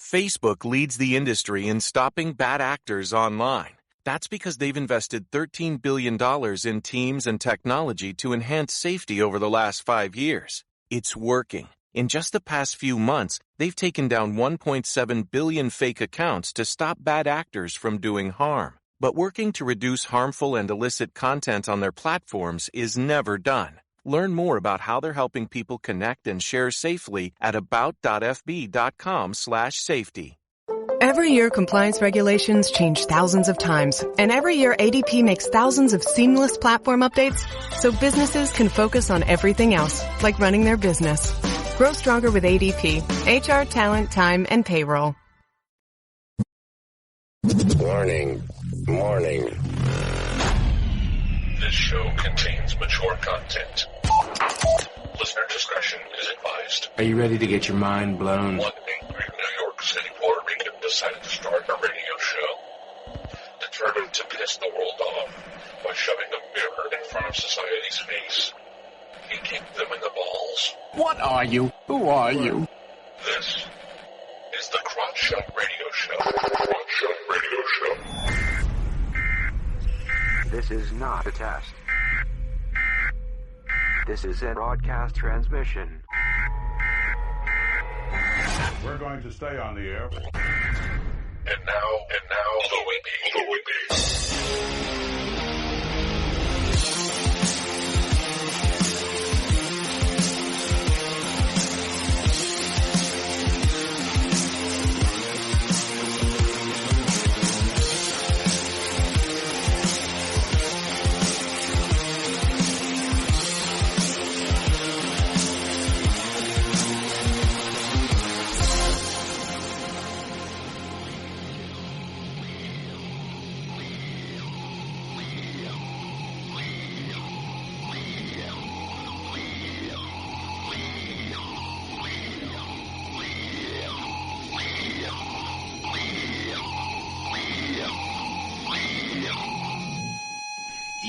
Facebook leads the industry in stopping bad actors online. That's because they've invested $13 billion in teams and technology to enhance safety over the last 5 years. It's working. In just the past few months, they've taken down 1.7 billion fake accounts to stop bad actors from doing harm. But working to reduce harmful and illicit content on their platforms is never done. Learn more about how they're helping people connect and share safely at about.fb.com/safety. Every year, compliance regulations change thousands of times. And every year, ADP makes thousands of seamless platform updates so businesses can focus on everything else, like running their business. Grow stronger with ADP. HR, talent, time, and payroll. Warning. This show contains mature content. Listener discretion is advised. Are you ready to get your mind blown? One angry New York City Puerto Rican decided to start a radio show, determined to piss the world off by shoving a mirror in front of society's face. He kicked them in the balls. What are you? Who are you? This is the Crotch Shot Radio Show. Crotch Shot Radio Show. This is not a test. This is a broadcast transmission. We're going to stay on the air. And now, Louie B.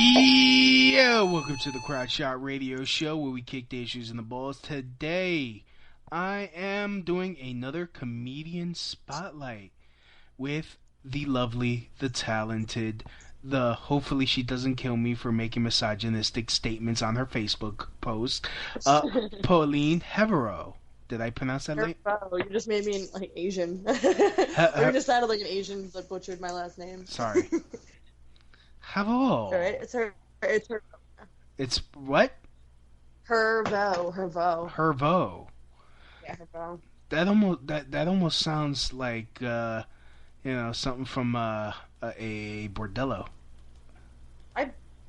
Yeah, welcome to the Crowd Shot Radio Show, where we kick the issues in the balls. Today, I am doing another comedian spotlight with the lovely, the talented, the hopefully she doesn't kill me for making misogynistic statements on her Facebook post, Pauline Herveaux. Did I pronounce that right? Herveaux. You just made me like Asian. You just sounded like an Asian that butchered my last name. Sorry. Herveaux. Alright, it's her. It's what? Herveaux. Herveaux. Yeah, Herveaux. That almost sounds like something from a bordello.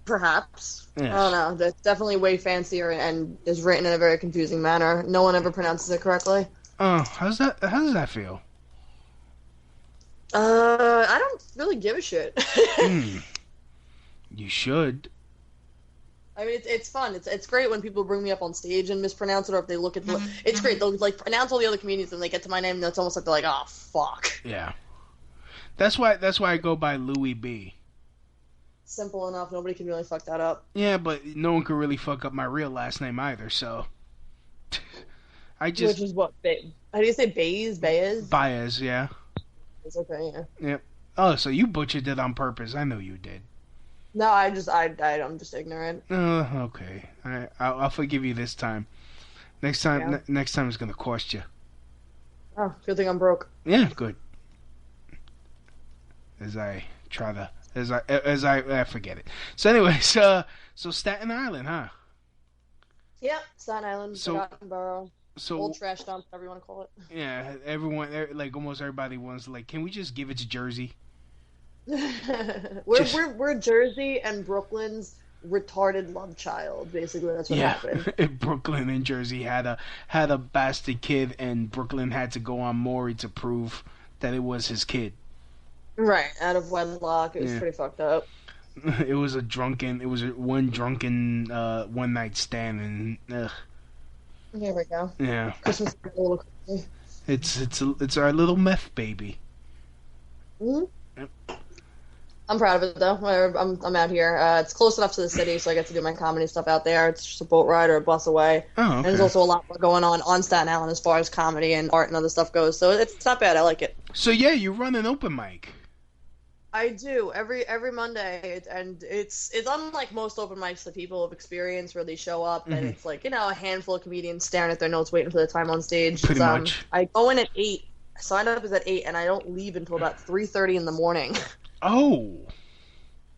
Perhaps. Yes. I don't know. That's definitely way fancier and is written in a very confusing manner. No one ever pronounces it correctly. Oh, how does that feel? I don't really give a shit. You should. I mean, it's fun. It's great when people bring me up on stage and mispronounce it, or if they look at the... It's great. They'll, like, pronounce all the other comedians, and they get to my name, and it's almost like they're like, oh, fuck. Yeah. That's why I go by Louie B. Simple enough. Nobody can really fuck that up. Yeah, but no one can really fuck up my real last name either, so... Which is what? How do you say Baez? Baez, yeah. It's okay, yeah. Yep. Oh, so you butchered it on purpose. I know you did. No, I'm just ignorant. Okay. I'll forgive you this time. Next time it's gonna cost you. Oh, good thing I'm broke. Yeah, good. I forget it. So anyways, so Staten Island, huh? Yep, Staten Island, Forgotten Borough. Old trash dump, whatever you want to call it. Yeah, everyone, like almost everybody wants, like, can we just give it to Jersey? We're Jersey and Brooklyn's retarded love child. Basically, that's what happened. Brooklyn and Jersey had a bastard kid, and Brooklyn had to go on Maury to prove that it was his kid. Right, out of wedlock. It was pretty fucked up. It was one drunken one night stand, and ugh. Here we go. Yeah. Christmas is a little crazy. It's our little meth baby. Mm-hmm. I'm proud of it though. I'm out here. It's close enough to the city, so I get to do my comedy stuff out there. It's just a boat ride or a bus away. Oh, okay. And there's also a lot more going on Staten Island as far as comedy and art and other stuff goes. So it's not bad. I like it. So yeah, you run an open mic. I do every Monday, and it's unlike most open mics that people have experienced where they show up and it's like a handful of comedians staring at their notes waiting for their time on stage. Pretty much. I go in at 8. I signed up at 8, and I don't leave until about 3:30 in the morning. Oh.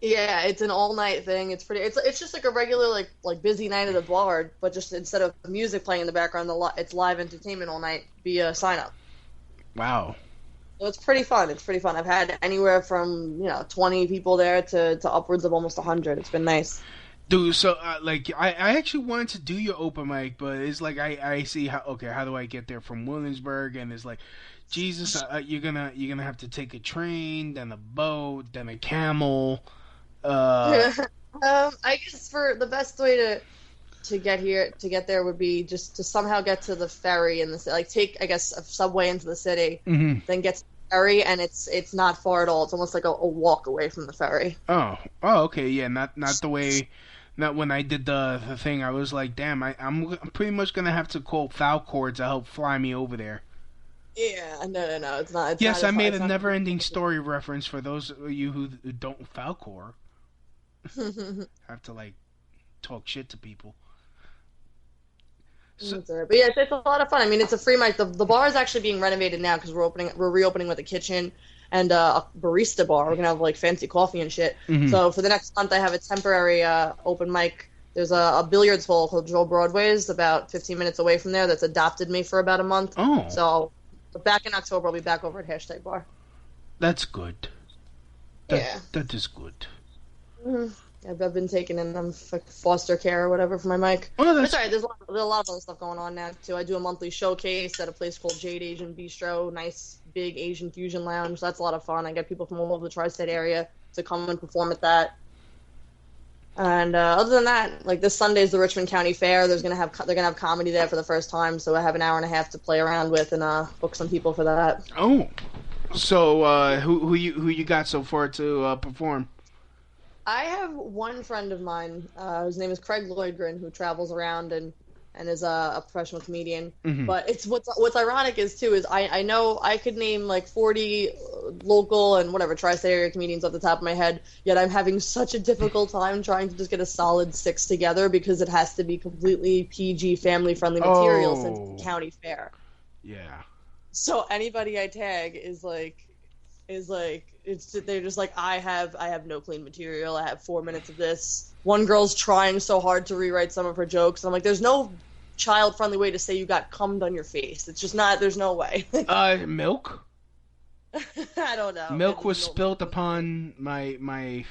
Yeah, it's an all-night thing. It's pretty. It's just like a regular like busy night at a bar, but just instead of music playing in the background, it's live entertainment all night via sign up. Wow. So it's pretty fun. It's pretty fun. I've had anywhere from 20 people there to upwards of almost 100. It's been nice. Dude, so I actually wanted to do your open mic, but it's like I see how do I get there from Williamsburg, and it's like, Jesus, you're gonna have to take a train, then a boat, then a camel. I guess for the best way to get there would be just to somehow get to the ferry in the city, like take I guess a subway into the city, then get to the ferry, and it's not far at all. It's almost like a walk away from the ferry. Oh, okay, yeah, not the way. Not when I did the thing. I was like, damn, I'm pretty much gonna have to call Falcor to help fly me over there. Yeah, no, it's not. Yes, I made a never-ending story reference for those of you who don't Falcor. Have to talk shit to people. So, but yeah, it's a lot of fun. I mean, it's a free mic. The bar is actually being renovated now because we're reopening with a kitchen and a barista bar. We're gonna have fancy coffee and shit. So for the next month, I have a temporary open mic. There's a billiards hall called Joe Broadway's about 15 minutes away from there that's adopted me for about a month. Oh. So back in October, I'll be back over at Hashtag Bar. That's good. That is good. I've been taking in them foster care or whatever for my mic. Oh, that's sorry. There's a lot of other stuff going on now too. I do a monthly showcase at a place called Jade Asian Bistro, nice big Asian fusion lounge. That's a lot of fun. I get people from all over the tri-state area to come and perform at that. And other than that, this Sunday is the Richmond County Fair. They're gonna have comedy there for the first time, so I have an hour and a half to play around with and book some people for that. Oh, so who you got so far to perform? I have one friend of mine whose name is Craig Lloydgren, who travels around and is a professional comedian. But it's what's ironic is I know I could name 40 local and whatever tri-state area comedians off the top of my head, yet I'm having such a difficult time trying to just get a solid 6 together because it has to be completely PG family friendly material since it's a county fair. Yeah. So anybody I tag is they're just like, I have no clean material. I have 4 minutes of this. One girl's trying so hard to rewrite some of her jokes. And I'm like, there's no child-friendly way to say you got cummed on your face. It's just not. There's no way. Milk. I don't know. Milk was spilled upon my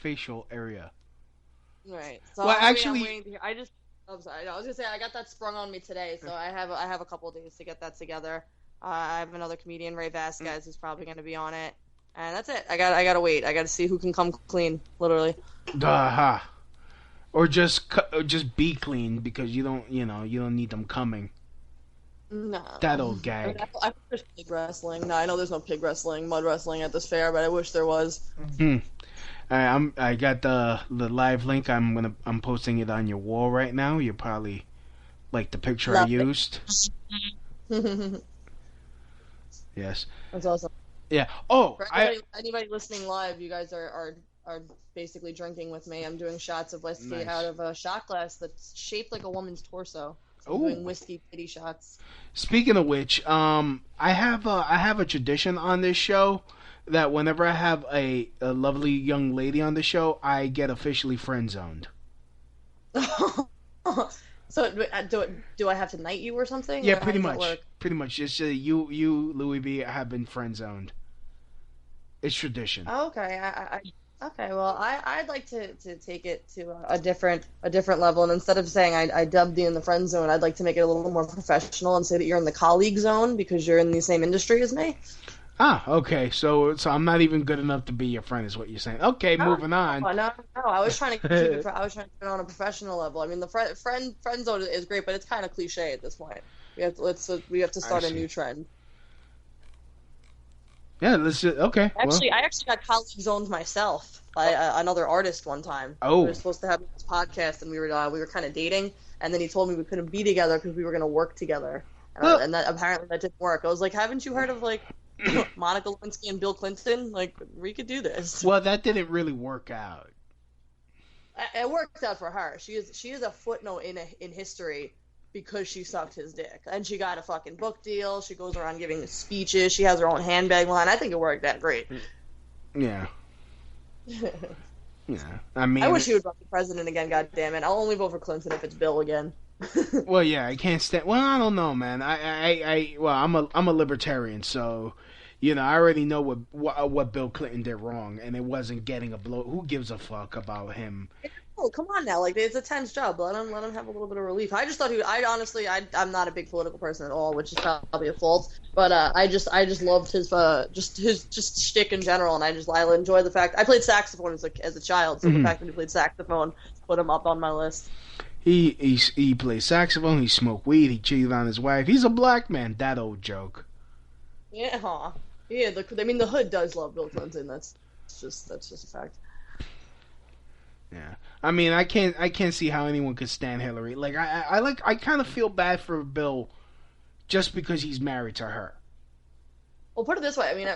facial area. Right. So well, I'm actually, waiting to hear. I'm sorry. No, I was gonna say I got that sprung on me today, so I have a couple of days to get that together. I have another comedian, Ray Vasquez, who's probably going to be on it, and that's it. I gotta wait. I gotta see who can come clean, literally. Or just be clean because you don't need them coming. No. That old gag. I wish pig wrestling. No, I know there's no pig wrestling, mud wrestling at this fair, but I wish there was. I got the live link. I'm posting it on your wall right now. You probably like the picture I used. Yes. That's awesome. Yeah. Oh, for anybody listening live, you guys are basically drinking with me. I'm doing shots of whiskey out of a shot glass that's shaped like a woman's torso. So I'm doing whiskey pity shots. Speaking of which, I have a tradition on this show that whenever I have a lovely young lady on the show, I get officially friend zoned. So do I have to knight you or something? Yeah, pretty much. Pretty much. Just you, Louis B, have been friend zoned. It's tradition. Oh, okay. Okay. Well, I'd like to take it to a different level, and instead of saying I dubbed you in the friend zone, I'd like to make it a little more professional and say that you're in the colleague zone because you're in the same industry as me. Okay. So I'm not even good enough to be your friend, is what you're saying. Okay, moving on. No. I was trying to keep it. I was trying to put it on a professional level. I mean, the friend zone is great, but it's kind of cliche at this point. We have to start a new trend. I see. I see. Well, actually, I was just saying I got that sprung on me today, so I have a couple days to get that together. I have another comedian, Ray Vasquez, who's probably going to be on it. And that's it. I got Yeah, let's just, okay. I actually got colleague zoned myself by another artist one time. Oh. We were supposed to have this podcast, and we were kind of dating, and then he told me we couldn't be together because we were going to work together. And that apparently that didn't work. I was like, haven't you heard of, like, Monica Lewinsky and Bill Clinton? Like, we could do this. Well, that didn't really work out. It worked out for her. She is a footnote in history because she sucked his dick. And she got a fucking book deal. She goes around giving speeches. She has her own handbag line. I think it worked out great. Yeah. Yeah. I mean, I wish he would run for president again, goddammit. I'll only vote for Clinton if it's Bill again. Well, yeah, I can't stand. Well, I don't know, man. I'm a libertarian, so you know I already know what Bill Clinton did wrong, and it wasn't getting a blow. Who gives a fuck about him? Oh, come on now, like it's a tense job. Let him have a little bit of relief. I just thought I'm not a big political person at all, which is probably a fault. But I just loved his just shtick in general, and I enjoy the fact I played saxophone as a child, so the fact that he played saxophone put him up on my list. He plays saxophone. He smoked weed. He cheated on his wife. He's a black man. That old joke. Yeah, yeah. The hood does love Bill Clinton. That's just a fact. Yeah, I mean, I can't see how anyone could stand Hillary. Like, I kind of feel bad for Bill, just because he's married to her. Well, put it this way. I mean,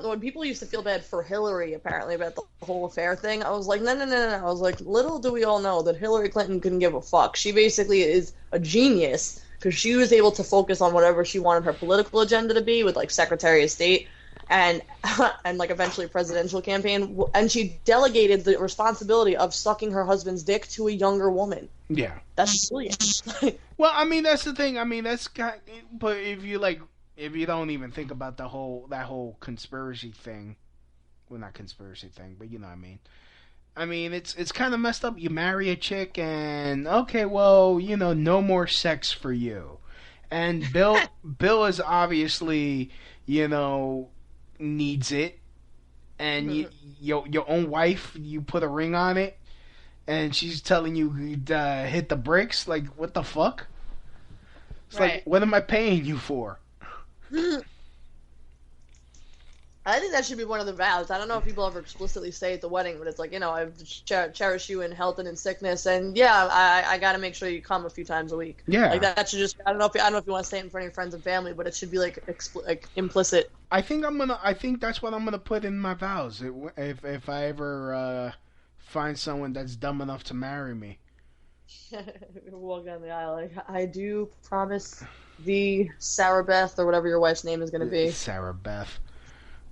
when people used to feel bad for Hillary, apparently, about the whole affair thing, I was like, no. I was like, little do we all know that Hillary Clinton couldn't give a fuck. She basically is a genius because she was able to focus on whatever she wanted her political agenda to be with, like, Secretary of State and like, eventually presidential campaign. And she delegated the responsibility of sucking her husband's dick to a younger woman. Yeah. That's brilliant. Well, I mean, that's the thing. I mean, but if you don't even think about that whole conspiracy thing, well, not conspiracy thing, but you know what I mean. I mean, it's kind of messed up. You marry a chick and, okay, well, you know, no more sex for you. And Bill is obviously, you know, needs it. And your own wife, you put a ring on it, and she's telling you hit the bricks. Like, what the fuck? It's right. Like, what am I paying you for? I think that should be one of the vows. I don't know if people ever explicitly say at the wedding, but it's like, you know, I cherish you in health and in sickness, and yeah, I got to make sure you come a few times a week. Yeah, like that should just. I don't know if you want to say it in front of your friends and family, but it should be like implicit. I think that's what I'm gonna put in my vows. If I ever find someone that's dumb enough to marry me. Walk down the aisle, like, I do promise thee, Sarah Beth, or whatever your wife's name is going to be. Sarah Beth.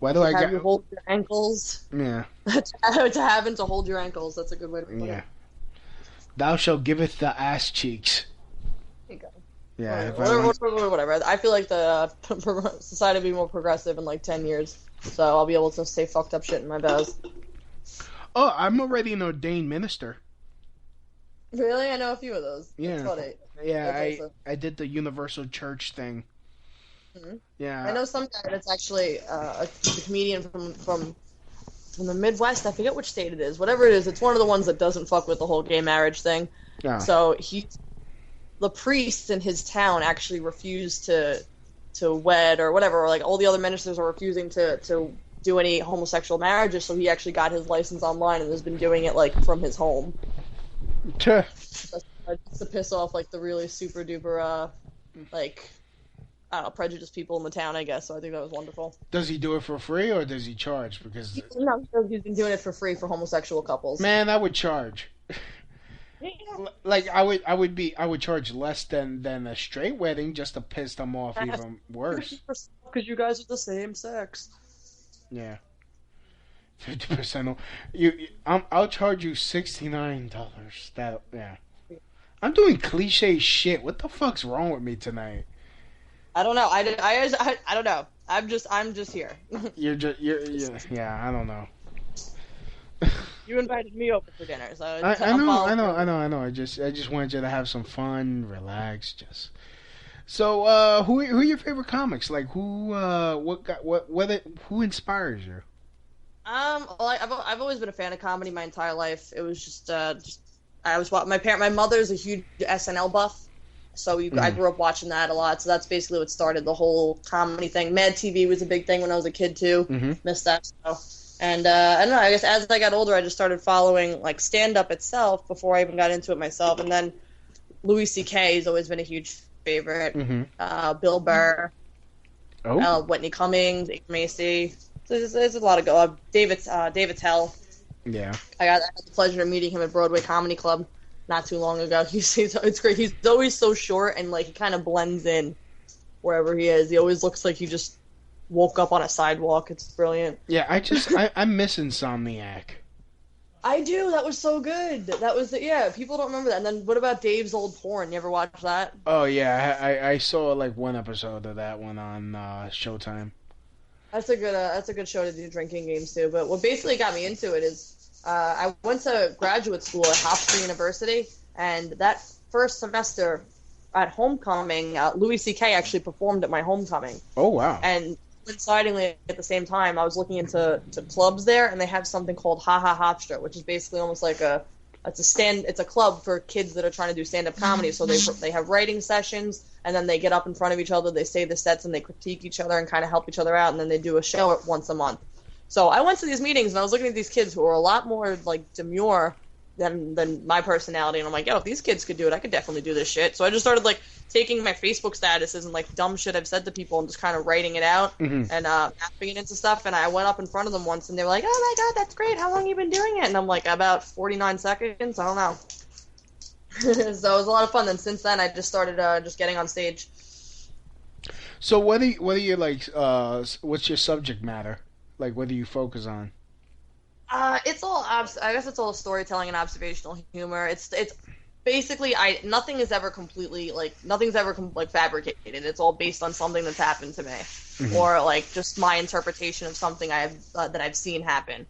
Why do I have you hold your ankles? Yeah. To have and to hold your ankles. That's a good way to put it. Thou shalt giveth the ass cheeks. There you go. Yeah. Whatever. I feel like the society will be more progressive in like 10 years, so I'll be able to say fucked up shit in my vows. Oh, I'm already an ordained minister. Really? I know a few of those. Yeah. That's funny. Yeah, I did the universal church thing. Mm-hmm. Yeah. I know some guy that's actually a comedian from the Midwest. I forget which state it is. Whatever it is, it's one of the ones that doesn't fuck with the whole gay marriage thing. Yeah. So the priests in his town actually refused to wed or whatever, or like all the other ministers are refusing to do any homosexual marriages, so he actually got his license online and has been doing it like from his home. Just to piss off like the really super duper like, I don't know, prejudiced people in the town, I guess. So I think that was wonderful. Does he do it for free or does he charge? Because no, he's been doing it for free for homosexual couples. Man, I would charge. Like I would charge less than a straight wedding just to piss them off even worse. Because you guys are the same sex. Yeah. 50%. I'll charge you $69. Yeah. I'm doing cliche shit. What the fuck's wrong with me tonight? I don't know. I don't know. I'm just here. You're yeah. I don't know. You invited me over for dinner, so I know. I just wanted you to have some fun, relax, just. So, who are your favorite comics? Like, who inspires you? Well, I've always been a fan of comedy my entire life. It was just I was my mother's a huge SNL buff, So I grew up watching that a lot. So that's basically what started the whole comedy thing. Mad TV was a big thing when I was a kid too. Missed that show. And I don't know. I guess as I got older, I just started following like stand up itself before I even got into it myself. And then Louis C.K. has always been a huge favorite. Bill Burr, Whitney Cummings, Amy Macy. So there's a lot of David Tell. Yeah. I had the pleasure of meeting him at Broadway Comedy Club not too long ago. It's great. He's always so short and like he kind of blends in wherever he is. He always looks like he just woke up on a sidewalk. It's brilliant. Yeah, I miss Insomniac. I do. That was so good. That was people don't remember that. And then what about Dave's Old Porn? You ever watch that? Oh yeah, I saw like one episode of that one on Showtime. That's a good show to do drinking games too. But what basically got me into it is I went to graduate school at Hofstra University, and that first semester at homecoming, Louis C.K. actually performed at my homecoming. Oh wow! And coincidingly, at the same time, I was looking into clubs there, and they have something called Ha Ha Hofstra, which is basically almost like it's a club for kids that are trying to do stand-up comedy. So they have writing sessions, and then they get up in front of each other, they say the sets, and they critique each other and kind of help each other out, and then they do a show once a month. So I went to these meetings, and I was looking at these kids who were a lot more like demure than my personality, and I'm like, yo, if these kids could do it, I could definitely do this shit. So I just started like taking my Facebook statuses and like dumb shit I've said to people and just kind of writing it out and mapping it into stuff. And I went up in front of them once, and they were like, oh my god, that's great, how long have you been doing it? And I'm like, about 49 seconds, I don't know. So it was a lot of fun. Then since then I just started just getting on stage. So what do you like, what's your subject matter? Like, what do you focus on? It's all I guess it's all storytelling and observational humor. It's basically nothing's ever fabricated. It's all based on something that's happened to me, or like just my interpretation of something that I've seen happen.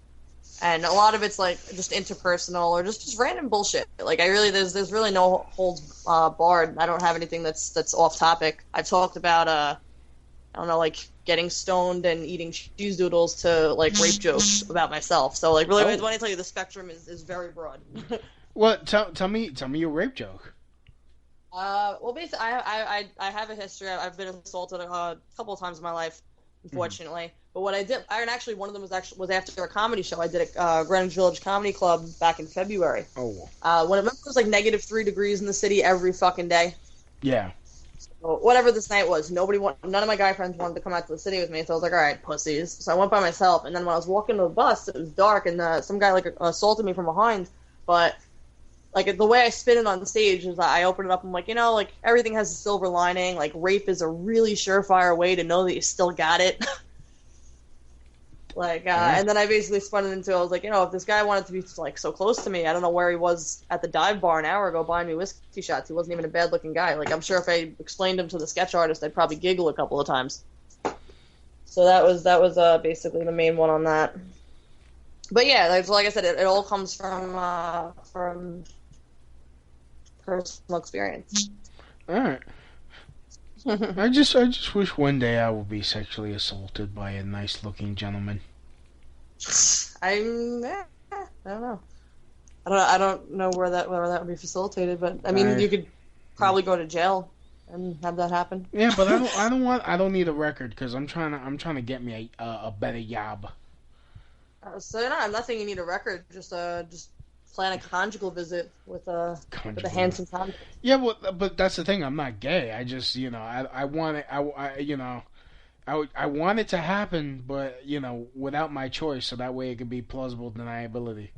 And a lot of it's like just interpersonal or just random bullshit. Like there's really no holds barred. I don't have anything that's off topic. I've talked about I don't know, like getting stoned and eating cheese doodles to like rape jokes about myself. So like really, when I tell you, the spectrum is very broad. Well, tell me your rape joke. Well, basically, I have a history. I've been assaulted a couple of times in my life, unfortunately. But what I did, actually, one of them was after a comedy show I did at Greenwich Village Comedy Club back in February. Oh. When it was like -3 degrees in the city every fucking day. Yeah. So whatever this night was, none of my guy friends wanted to come out to the city with me. So I was like, all right, pussies. So I went by myself. And then when I was walking to the bus, it was dark, and some guy like assaulted me from behind. But like the way I spin it on stage is I open it up. I'm like, like everything has a silver lining. Like rape is a really surefire way to know that you still got it. And then I basically spun it into, I was like, if this guy wanted to be like so close to me, I don't know where he was at the dive bar an hour ago buying me whiskey shots. He wasn't even a bad looking guy. Like, I'm sure if I explained him to the sketch artist, I'd probably giggle a couple of times. So that was basically the main one on that. But yeah, like I said, it all comes from personal experience. All right. I just wish one day I would be sexually assaulted by a nice-looking gentleman. I don't know. I don't know where that would be facilitated, but I mean, you could probably go to jail and have that happen. Yeah, but I don't need a record because I'm trying to get me a better job. So no, I'm not saying you need a record. Just plan a conjugal visit with a handsome convict. Yeah, well, but that's the thing. I'm not gay. I just, I want it. I want it to happen, but without my choice, so that way it could be plausible deniability.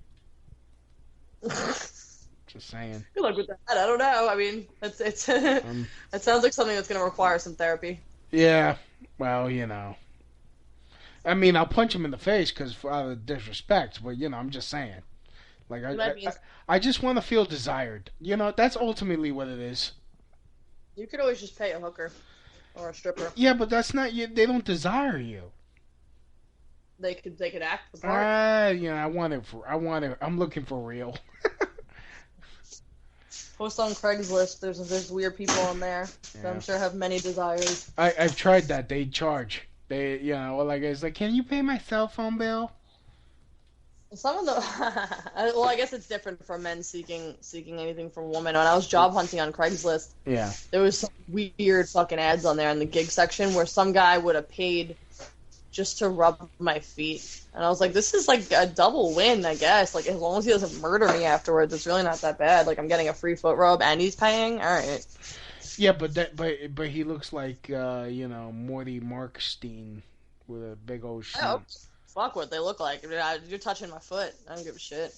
Just saying. Good luck with that. I don't know. I mean, it sounds like something that's going to require some therapy. Yeah. Well, I mean, I'll punch him in the face because for disrespect, but I'm just saying. Like I just want to feel desired. That's ultimately what it is. You could always just pay a hooker or a stripper. Yeah, but that's not you. They don't desire you. They could act the part. I want it. I'm looking for real. Post on Craigslist. There's weird people on there that I'm sure have many desires. I've tried that. They charge. It's like, can you pay my cell phone bill? Some of the well, I guess it's different from men seeking anything from women. When I was job hunting on Craigslist, Yeah. there was some weird fucking ads on there in the gig section where some guy would have paid just to rub my feet, and I was like, this is like a double win, I guess. Like, as long as he doesn't murder me afterwards, it's really not that bad. Like, I'm getting a free foot rub and he's paying. All right. Yeah, but he looks like Morty Markstein with a big old shit. Oh, fuck what they look like. You're touching my foot. I don't give a shit.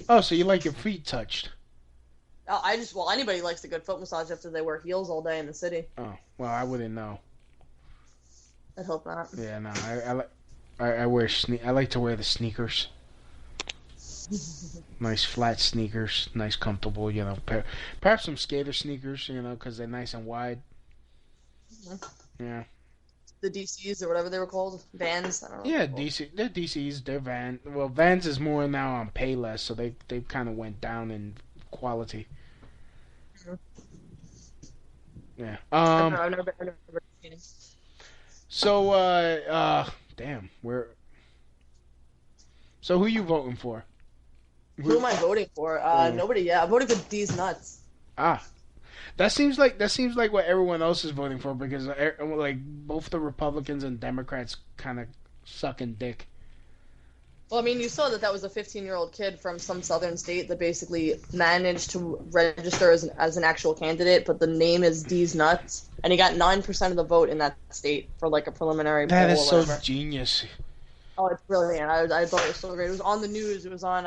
Oh, so you like your feet touched? Oh, anybody likes a good foot massage after they wear heels all day in the city. Oh, well, I wouldn't know. I'd hope not. Yeah, no, I wear I like to wear the sneakers. Nice flat sneakers, nice comfortable, perhaps some skater sneakers, because they're nice and wide. Mm-hmm. Yeah. The DCs or whatever they were called, Vans. I don't know. Yeah, they're DCs. They're Vans. Well, Vans is more now on Payless, so they kind of went down in quality. Mm-hmm. Yeah. I've never seen it. So, damn, So who you voting for? Who am I voting for? Nobody yet. I'm voting for D's Nuts. Ah. That seems like what everyone else is voting for, because like both the Republicans and Democrats kind of sucking dick. Well, I mean, you saw that was a 15-year-old kid from some southern state that basically managed to register as an actual candidate, but the name is D's Nuts, and he got 9% of the vote in that state for like a preliminary poll. That is so whatever. genius. Oh, it's brilliant. I thought it was so great. It was on the news. It was on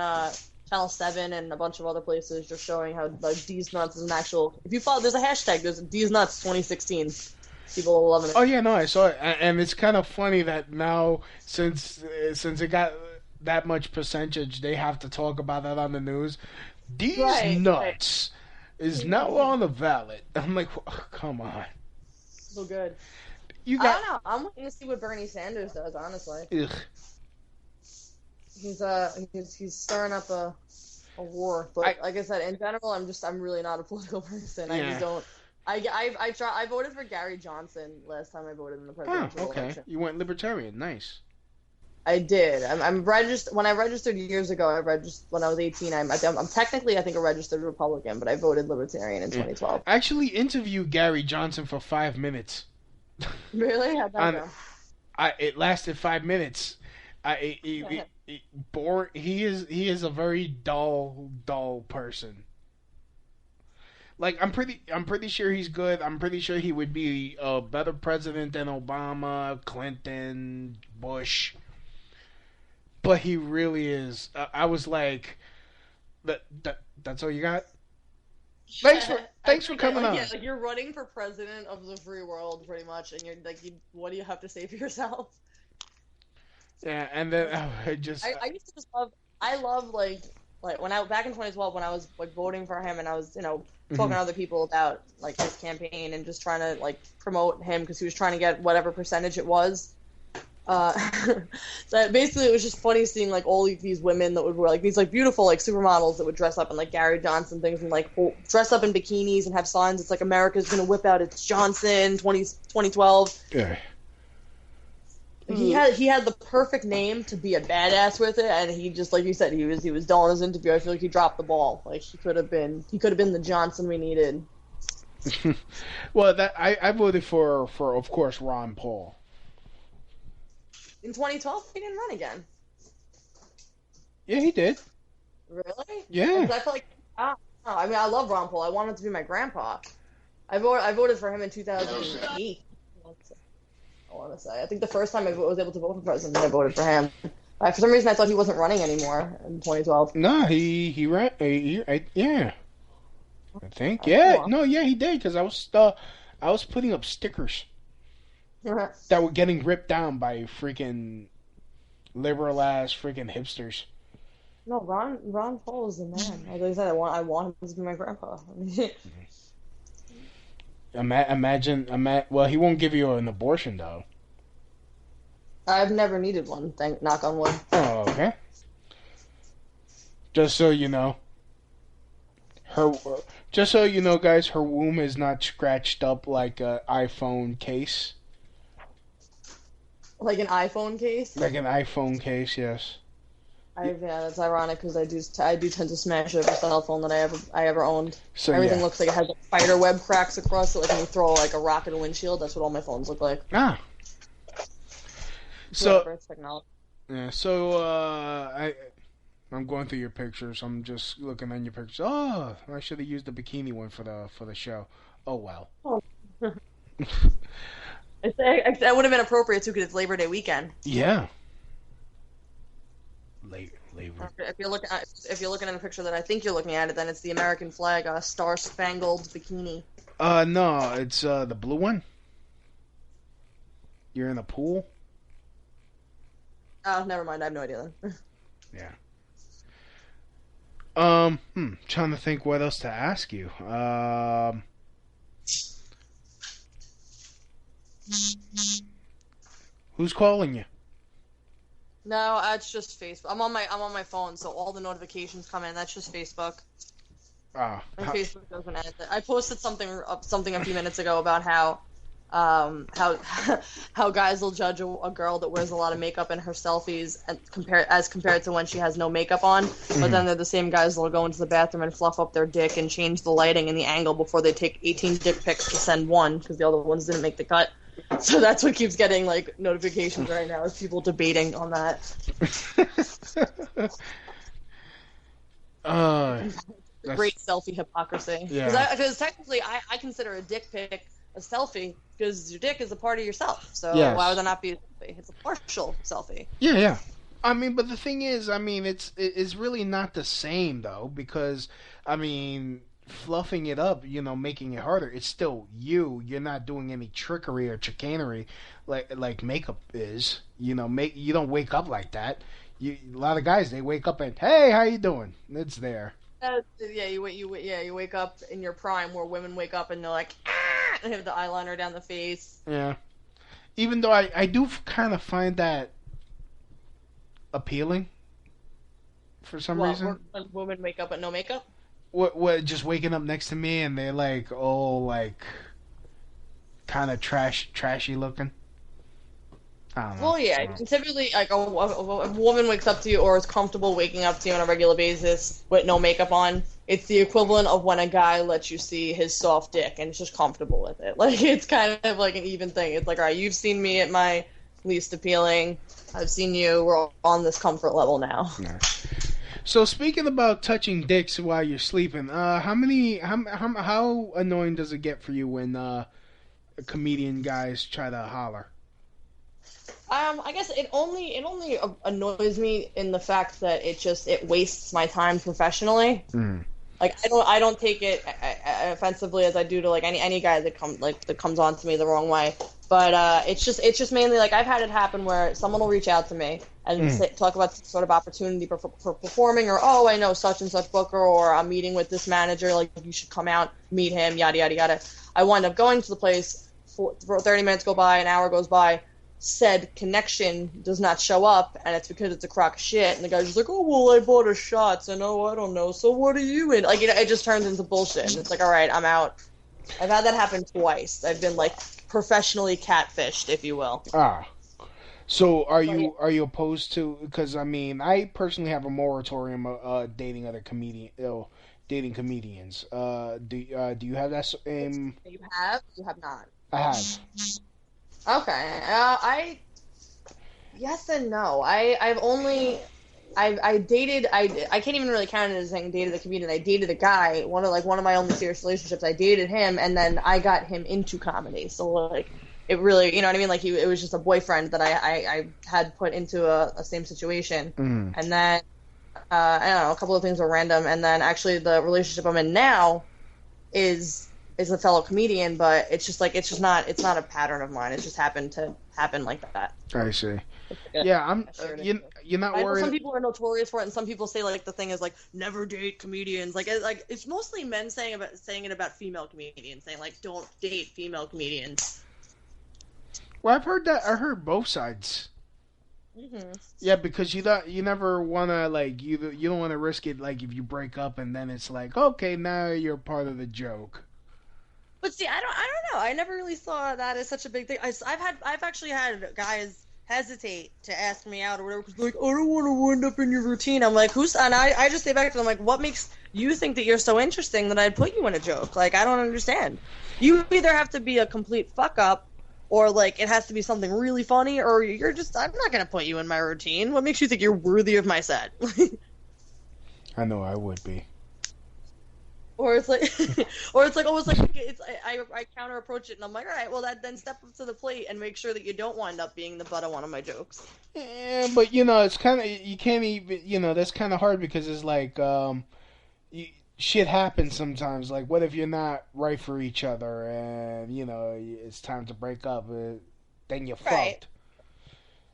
Channel 7 and a bunch of other places, just showing how like D's Nuts is an actual. If you follow, there's a hashtag. There's D's Nuts 2016. People are loving it. Oh yeah, no, I saw it, and it's kind of funny that now since it got that much percentage, they have to talk about that on the news. D's Nuts is now on the ballot. I'm like, oh, come on. So good. I don't know. I'm waiting to see what Bernie Sanders does. Honestly. Ugh. He's stirring up a war, but like I said, in general, I'm really not a political person. Yeah. I just don't. I voted for Gary Johnson last time I voted in the presidential election. You went libertarian, nice. I did. I'm registered. When I registered years ago, when I was 18. I'm technically, I think, a registered Republican, but I voted Libertarian in 2012. I actually interviewed Gary Johnson for 5 minutes. Really? How'd that go? It lasted 5 minutes. He is a very dull person. Like, I'm pretty sure he's good. I'm pretty sure he would be a better president than Obama, Clinton, Bush. But he really is. I was like, that's all you got? Thanks for coming on. Yeah, like you're running for president of the free world, pretty much, and you're like, what do you have to say for yourself? Yeah, and then I used to just love. I love like when back in 2012 when I was like voting for him and I was talking to other people about like his campaign and just trying to like promote him because he was trying to get whatever percentage it was. So basically it was just funny seeing like all these women that would wear like these like beautiful like supermodels that would dress up in like Gary Johnson things and like dress up in bikinis and have signs. It's like America's gonna whip out its Johnson 2012. Yeah. He had the perfect name to be a badass with it, and he just like you said, he was dull in his interview. I feel like he dropped the ball. Like he could have been the Johnson we needed. Well, I voted for of course Ron Paul. In 2012, he didn't run again. Yeah, he did. Really? Yeah. I felt like I mean, I love Ron Paul. I want him to be my grandpa. I voted for him in 2008. I want to say. I think the first time I was able to vote for president, I voted for him. For some reason, I thought he wasn't running anymore in 2012. No, he ran. Yeah, I think. Yeah, cool. No, yeah, he did because I was putting up stickers that were getting ripped down by freaking liberal ass freaking hipsters. No, Ron Paul is the man. Like I said, I want him to be my grandpa. Imagine. Well, he won't give you an abortion though. I've never needed one. Knock on wood. Oh, okay. Just so you know, guys, her womb is not scratched up like an iPhone case. Like an iPhone case? Like an iPhone case, yes. That's ironic because I do tend to smash every cell phone that I ever owned. So everything looks like it has like spider web cracks across it, like when you throw like a rock at a windshield. That's what all my phones look like. Ah. Whatever, it's technology. Yeah. So I'm going through your pictures. I'm just looking at your pictures. Oh, I should have used the bikini one for the show. Oh well. Oh. That would have been appropriate too, because it's Labor Day weekend. Yeah. Labor. If you're looking at a picture that I think you're looking at it, then it's the American flag, star-spangled bikini. No, it's the blue one. You're in a pool. Oh, never mind. I have no idea then. Yeah. Trying to think what else to ask you. Who's calling you? No, it's just Facebook. I'm on my phone, so all the notifications come in. That's just Facebook. Ah. My Facebook doesn't end. I posted something a few minutes ago about how guys will judge a girl that wears a lot of makeup in her selfies and compared to when she has no makeup on. But then they're the same guys that'll go into the bathroom and fluff up their dick and change the lighting and the angle before they take 18 dick pics to send one because the other ones didn't make the cut. So that's what keeps getting like notifications right now, is people debating on that. Great selfie hypocrisy. Yeah. Because technically, I consider a dick pic a selfie because your dick is a part of yourself. So Yes. why would that not be a selfie? It's a partial selfie. Yeah. I mean, but the thing is, it's really not the same though, because fluffing it up, making it harder, it's still you. You're not doing any trickery or chicanery like makeup is. You don't wake up like that. A lot of guys, they wake up and, hey, how you doing? It's there. You wake up in your prime, where women wake up and they're like, ah, and have the eyeliner down the face. Yeah. Even though I do kind of find that appealing for some reason. When women wake up with no makeup? What? Just waking up next to me and they're like, kind of trashy looking. I don't know. Well, yeah. Typically, like a woman wakes up to you or is comfortable waking up to you on a regular basis with no makeup on. It's the equivalent of when a guy lets you see his soft dick and is just comfortable with it. Like, it's kind of like an even thing. It's like, all right, you've seen me at my least appealing. I've seen you. We're on this comfort level now. Yeah. So speaking about touching dicks while you're sleeping, how annoying does it get for you when comedian guys try to holler? I guess it only annoys me in the fact that it wastes my time professionally. Mm. Like I don't take it offensively as I do to like any guy that comes on to me the wrong way. But it's just mainly like I've had it happen where someone will reach out to me and talk about some sort of opportunity for performing, or I know such and such booker, or I'm meeting with this manager, like you should come out, meet him, yada yada yada. I wind up going to the place. For 30 minutes go by, an hour goes by. Said connection does not show up, and it's because it's a crock of shit. And the guy's just like, oh, well, I bought her shots, and I don't know, so what are you in? Like, it just turns into bullshit. And it's like, all right, I'm out. I've had that happen twice. I've been, like, professionally catfished, if you will. Ah. So are you opposed to, because, I personally have a moratorium dating other dating comedians. Do you have that? You have? You have not? I have. Okay. Yes and no. I dated. I can't even really count it as saying dated a comedian. I dated a guy. One of my only serious relationships. I dated him, and then I got him into comedy. So like, it really, you know what I mean? Like it was just a boyfriend that I had put into a same situation, and then I don't know, a couple of things were random, and then actually the relationship I'm in now is a fellow comedian, but it's not a pattern of mine. It just happened to happen like that. I see. Yeah, you're not worried. Some people are notorious for it, and some people say like the thing is like never date comedians. Like it's mostly men saying it about female comedians, saying like don't date female comedians. Well, I've heard that. I heard both sides. Mm-hmm. Yeah, because you never wanna like you don't want to risk it, like if you break up and then it's like, okay, now you're part of the joke. But see, I don't know. I never really saw that as such a big thing. I've actually had guys hesitate to ask me out or whatever, because like, I don't want to wind up in your routine. I'm like, and I just say back to them, like, what makes you think that you're so interesting that I'd put you in a joke? Like, I don't understand. You either have to be a complete fuck up, or like it has to be something really funny, or you're just, I'm not going to put you in my routine. What makes you think you're worthy of my set? I know I would be. Or it's like, almost like I counter approach it, and I'm like, all right, well, then step up to the plate and make sure that you don't wind up being the butt of one of my jokes. Yeah, but it's kind of, you can't even, that's kind of hard, because it's like, shit happens sometimes. Like, what if you're not right for each other, and it's time to break up? Then you're fucked.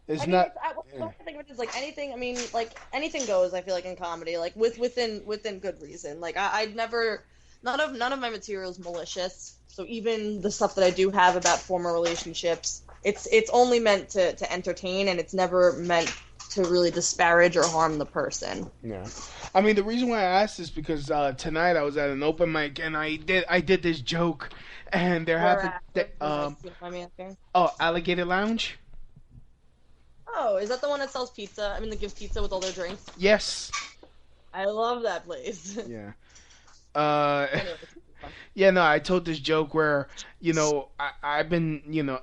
It's not. What I think of it is like anything. I mean, like anything goes. I feel like in comedy, like within good reason. Like I'd never, none of my material is malicious. So even the stuff that I do have about former relationships, it's only meant to entertain, and it's never meant to really disparage or harm the person. Yeah, I mean, the reason why I asked is because tonight I was at an open mic, and I did this joke, and there happened. Alligator Lounge. Oh, is that the one that sells pizza? I mean, that gives pizza with all their drinks? Yes. I love that place. Yeah. I told this joke where, I've been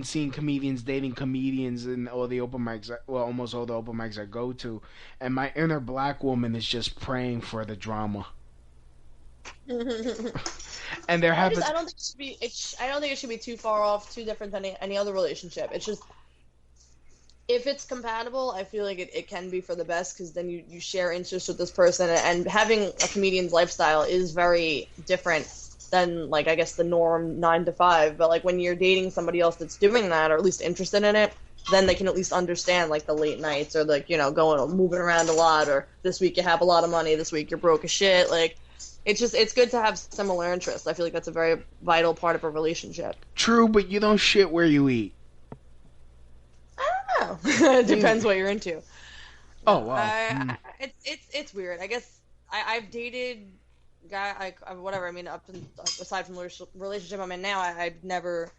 seeing comedians dating comedians in all the open mics, almost all the open mics I go to, and my inner black woman is just praying for the drama. And there happens. I don't think it should be too far off, too different than any other relationship. It's just, if it's compatible, I feel like it can be for the best, because then you share interests with this person, and having a comedian's lifestyle is very different than, like, I guess the norm 9 to 5. But like when you're dating somebody else that's doing that, or at least interested in it, then they can at least understand like the late nights, or like moving around a lot, or this week you have a lot of money, this week you're broke as shit. Like it's good to have similar interests. I feel like that's a very vital part of a relationship. True, but you don't shit where you eat. It depends what you're into. Oh wow. It's weird. I guess I've dated whatever. I mean, aside from the relationship I'm in now, I've never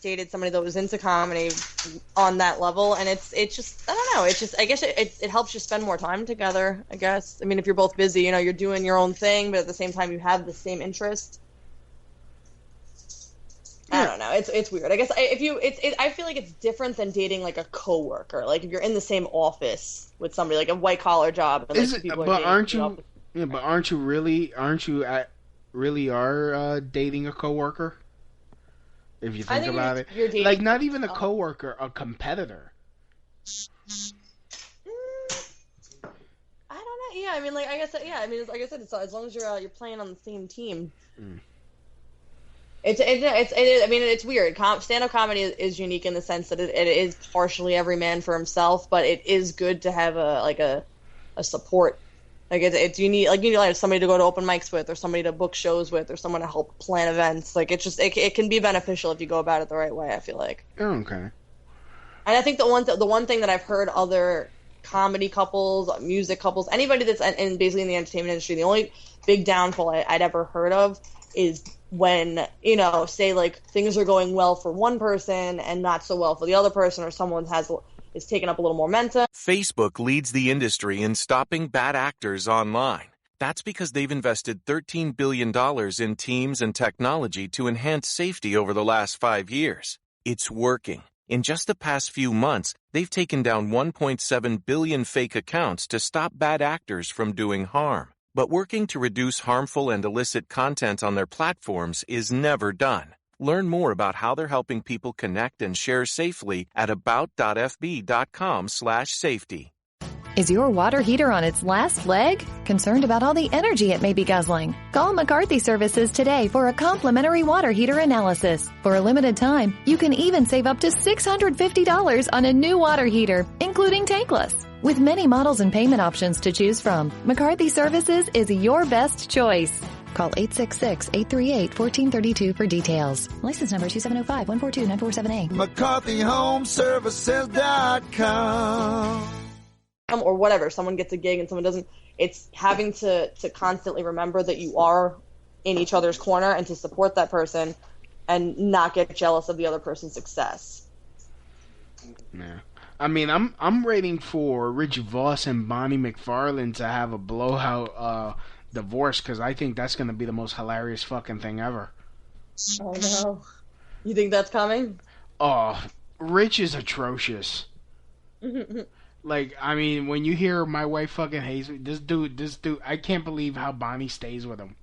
dated somebody that was into comedy on that level, and it's just, I don't know. It's just, I guess it helps you spend more time together. I guess. I mean, if you're both busy, you're doing your own thing, but at the same time you have the same interest. I don't know. It's weird. I guess I feel like it's different than dating like a coworker. Like if you're in the same office with somebody, like a white collar job. And, like, aren't you really dating a coworker? If you think about it, you're dating, like, not even a coworker, a competitor. I don't know. Yeah, I mean, like I guess, yeah. I mean, like I said, it's, as long as you're playing on the same team. It is. I mean, it's weird. Stand-up comedy is unique in the sense that it is partially every man for himself, but it is good to have a support. Like it's you need like somebody to go to open mics with, or somebody to book shows with, or someone to help plan events. Like it can be beneficial if you go about it the right way. I feel like. Okay. And I think the one thing that I've heard other comedy couples, music couples, anybody that's in basically in the entertainment industry, the only big downfall I'd ever heard of is when, say like things are going well for one person and not so well for the other person, or someone is taking up a little more momentum. Facebook leads the industry in stopping bad actors online. That's because they've invested $13 billion in teams and technology to enhance safety over the last 5 years. It's working. In just the past few months, they've taken down 1.7 billion fake accounts to stop bad actors from doing harm. But working to reduce harmful and illicit content on their platforms is never done. Learn more about how they're helping people connect and share safely at about.fb.com/safety. Is your water heater on its last leg? Concerned about all the energy it may be guzzling? Call McCarthy Services today for a complimentary water heater analysis. For a limited time, you can even save up to $650 on a new water heater, including tankless. With many models and payment options to choose from, McCarthy Services is your best choice. Call 866-838-1432 for details. License number 2705142-947A. McCarthyHomeservices.com. Or whatever, someone gets a gig and someone doesn't. It's having to constantly remember that you are in each other's corner and to support that person and not get jealous of the other person's success. Yeah. I mean, I'm waiting for Rich Voss and Bonnie McFarlane to have a blowout divorce because I think that's gonna be the most hilarious fucking thing ever. Oh no. You think that's coming? Oh, Rich is atrocious. Like, I mean, when you hear my wife fucking hates me, this dude, I can't believe how Bonnie stays with him.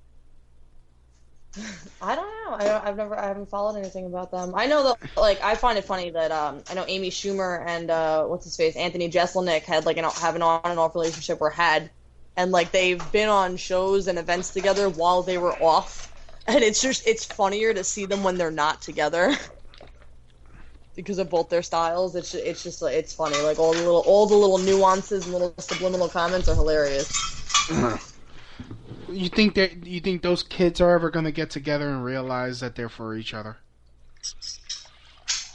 I don't know. I haven't followed anything about them. I know that, like, I find it funny that I know Amy Schumer and what's his face, Anthony Jeselnik had like have an on and off relationship or had, and like they've been on shows and events together while they were off, and it's funnier to see them when they're not together. Because of both their styles, it's just like, it's funny. Like all the little nuances and little subliminal comments are hilarious. You think those kids are ever gonna get together and realize that they're for each other?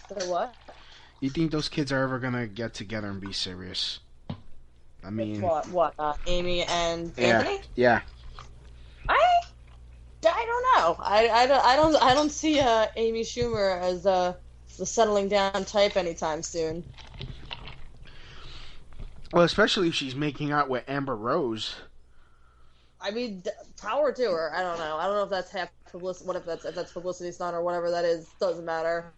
They're what? You think those kids are ever gonna get together and be serious? I mean, what? Amy and Anthony? Yeah. I don't know. I don't see Amy Schumer as the settling down type anytime soon. Well, especially if she's making out with Amber Rose. I mean, power to her. I don't know. I don't know if that's half publicity. What if that's publicity stunt or whatever that is? Doesn't matter.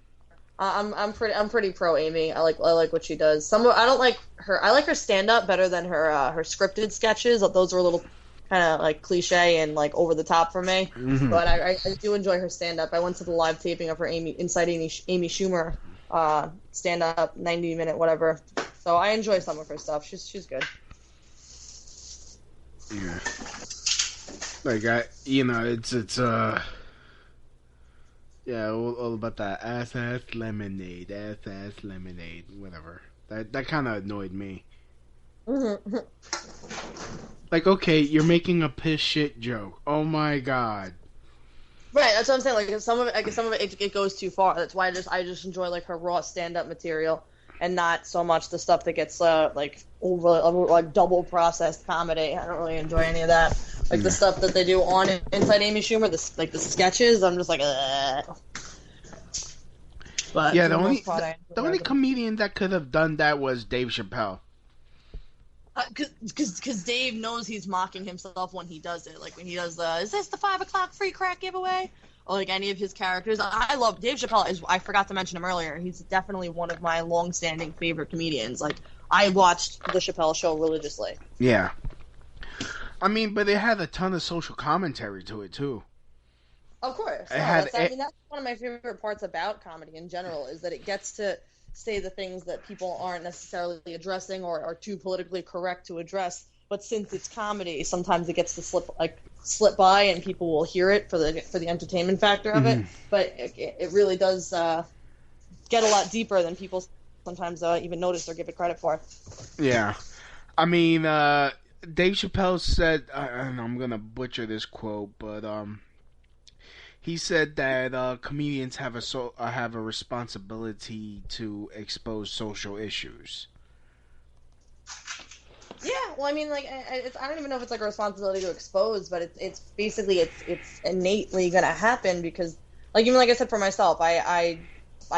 I'm pretty pro Amy. I like what she does. I don't like her. I like her stand up better than her scripted sketches. Those were a little kind of like cliche and like over the top for me. Mm-hmm. But I do enjoy her stand up. I went to the live taping of her Amy Schumer stand up 90-minute whatever. So I enjoy some of her stuff. She's good. Yeah. Like it's yeah, all about that ass lemonade, whatever. That kind of annoyed me. Mm-hmm. Like, okay, you're making a piss shit joke. Oh my god. Right, that's what I'm saying. Like some of it goes too far. That's why I just enjoy like her raw stand up material and not so much the stuff that gets like over like double processed comedy. I don't really enjoy any of that. Like the stuff that they do on Inside Amy Schumer, the sketches. I'm just like, But yeah, the only comedian that could have done that was Dave Chappelle. Because Dave knows he's mocking himself when he does it. Like when he does is this the 5 o'clock free crack giveaway? Or like any of his characters. I love Dave Chappelle. I forgot to mention him earlier. He's definitely one of my long-standing favorite comedians. Like I watched the Chappelle Show religiously. Yeah. I mean, but it had a ton of social commentary to it too. Of course. That's one of my favorite parts about comedy in general is that it gets to say the things that people aren't necessarily addressing or are too politically correct to address. But since it's comedy, sometimes it gets to slip by, and people will hear it for the entertainment factor of it. But it really does get a lot deeper than people sometimes even notice or give it credit for. Yeah, I mean, Dave Chappelle said, and I'm gonna butcher this quote, but he said that comedians have a responsibility to expose social issues. Yeah, well, I mean, like, I don't even know if it's like a responsibility to expose, but it's basically it's innately gonna happen because, like, even like I said for myself, I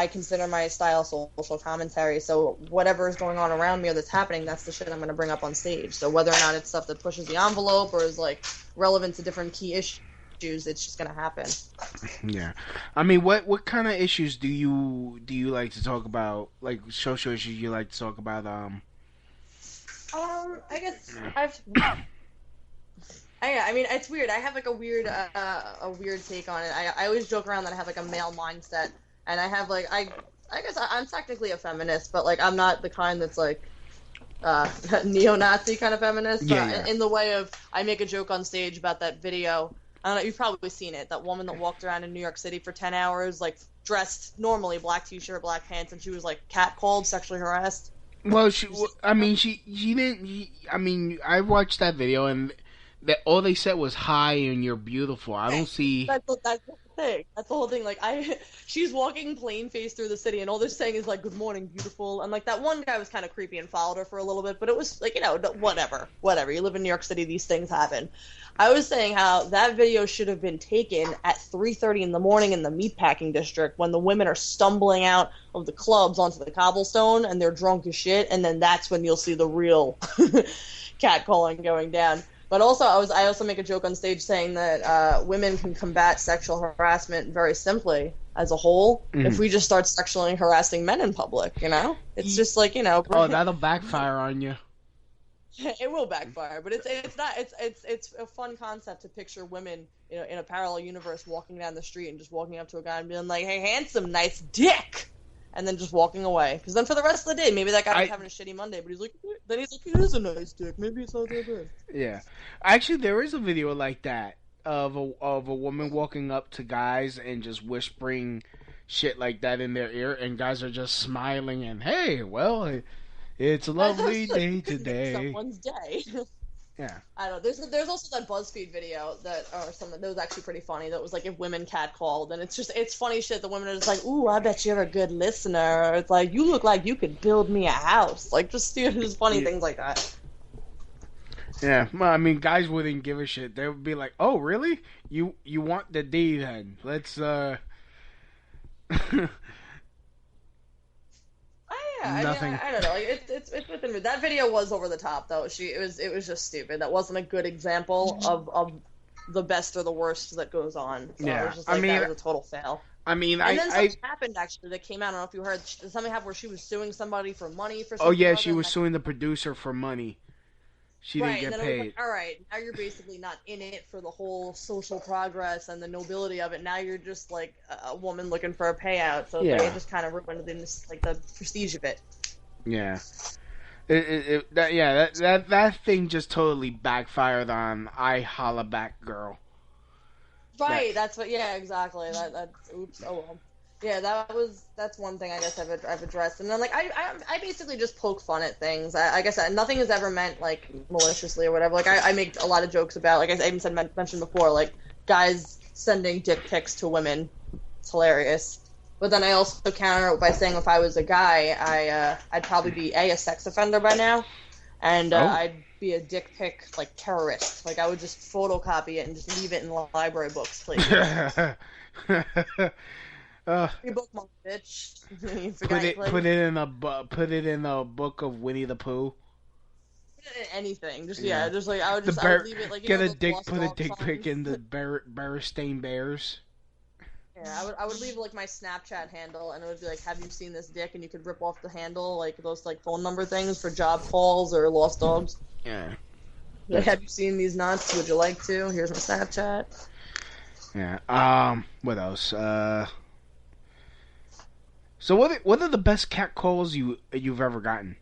consider my style social commentary. So whatever is going on around me or that's happening, that's the shit I'm gonna bring up on stage. So whether or not it's stuff that pushes the envelope or is like relevant to different key issues, it's just gonna happen. Yeah, I mean, what kind of issues do you like to talk about? Like social issues you like to talk about? I guess I mean, it's weird. I have like a weird take on it. I always joke around that I have like a male mindset, and I have like I guess I'm technically a feminist, but like I'm not the kind that's like neo-Nazi kind of feminist. Yeah. In the way of I make a joke on stage about that video. I don't know, you've probably seen it. That woman that walked around in New York City for 10 hours, like dressed normally, black t-shirt, black pants, and she was like catcalled, sexually harassed. Well, she didn't. I mean, I watched that video and all they said was "Hi" and "You're beautiful." I don't see. thing. That's the whole thing. Like, she's walking plain faced through the city, and all they're saying is like, "Good morning, beautiful." And like that one guy was kind of creepy and followed her for a little bit, but it was like, whatever. You live in New York City, these things happen. I was saying how that video should have been taken at 3:30 in the morning in the meatpacking district when the women are stumbling out of the clubs onto the cobblestone and they're drunk as shit, and then that's when you'll see the real catcalling going down. But also, I also make a joke on stage saying that women can combat sexual harassment very simply as a whole if we just start sexually harassing men in public. It's just like Oh, that'll backfire on you. It will backfire, but it's a fun concept to picture women in a parallel universe walking down the street and just walking up to a guy and being like, "Hey, handsome, nice dick," and then just walking away. Because then for the rest of the day, maybe that guy was having a shitty Monday, but he's like, "It is a nice dick. Maybe it's not that bad." Yeah, actually, there is a video like that of a woman walking up to guys and just whispering shit like that in their ear, and guys are just smiling and, "Hey, well, it's a lovely day today." Someone's day. Yeah. I don't know. There's also that BuzzFeed video that was actually pretty funny. That was like if women catcalled, and it's funny shit. The women are just like, "Ooh, I bet you're a good listener." Or it's like, "You look like you could build me a house." Like just funny things like that. Yeah, well, I mean, guys wouldn't give a shit. They would be like, "Oh, really? You want the D then? Let's Nothing. I don't know. Like, it's within me. That video was over the top, though. It was just stupid. That wasn't a good example of the best or the worst that goes on. So yeah, it was just like, that was a total fail. I mean, and then something happened actually that came out. I don't know if you heard. Something happened where she was suing somebody for money for. Oh yeah, she was suing the producer for money. She didn't get paid. It was like, all right, now you're basically not in it for the whole social progress and the nobility of it. Now you're just like a woman looking for a payout. So they just kind of ruined the prestige of it. Yeah. That thing just totally backfired on I Holla Back Girl. Right, that's what. Yeah, exactly. Oops. Oh well. Yeah, that's one thing I guess I've addressed, and then like I basically just poke fun at things. I guess nothing is ever meant like maliciously or whatever. Like I make a lot of jokes about, like I even mentioned before, like guys sending dick pics to women. It's hilarious. But then I also counter it by saying if I was a guy, I'd probably be a sex offender by now, and I'd be a dick pic like terrorist. Like I would just photocopy it and just leave it in library books, please. You bookmark, bitch. Put it in a book of Winnie the Poo. Anything, just just like I would leave it like put a dick pic in the Berenstain Bears. Yeah, I would leave like my Snapchat handle, and it would be like, "Have you seen this dick?" And you could rip off the handle, like those like phone number things for job calls or lost dogs. Yeah. Like, have you seen these nuts? Would you like to? Here's my Snapchat. Yeah. What else? So what are the best cat calls you've ever gotten?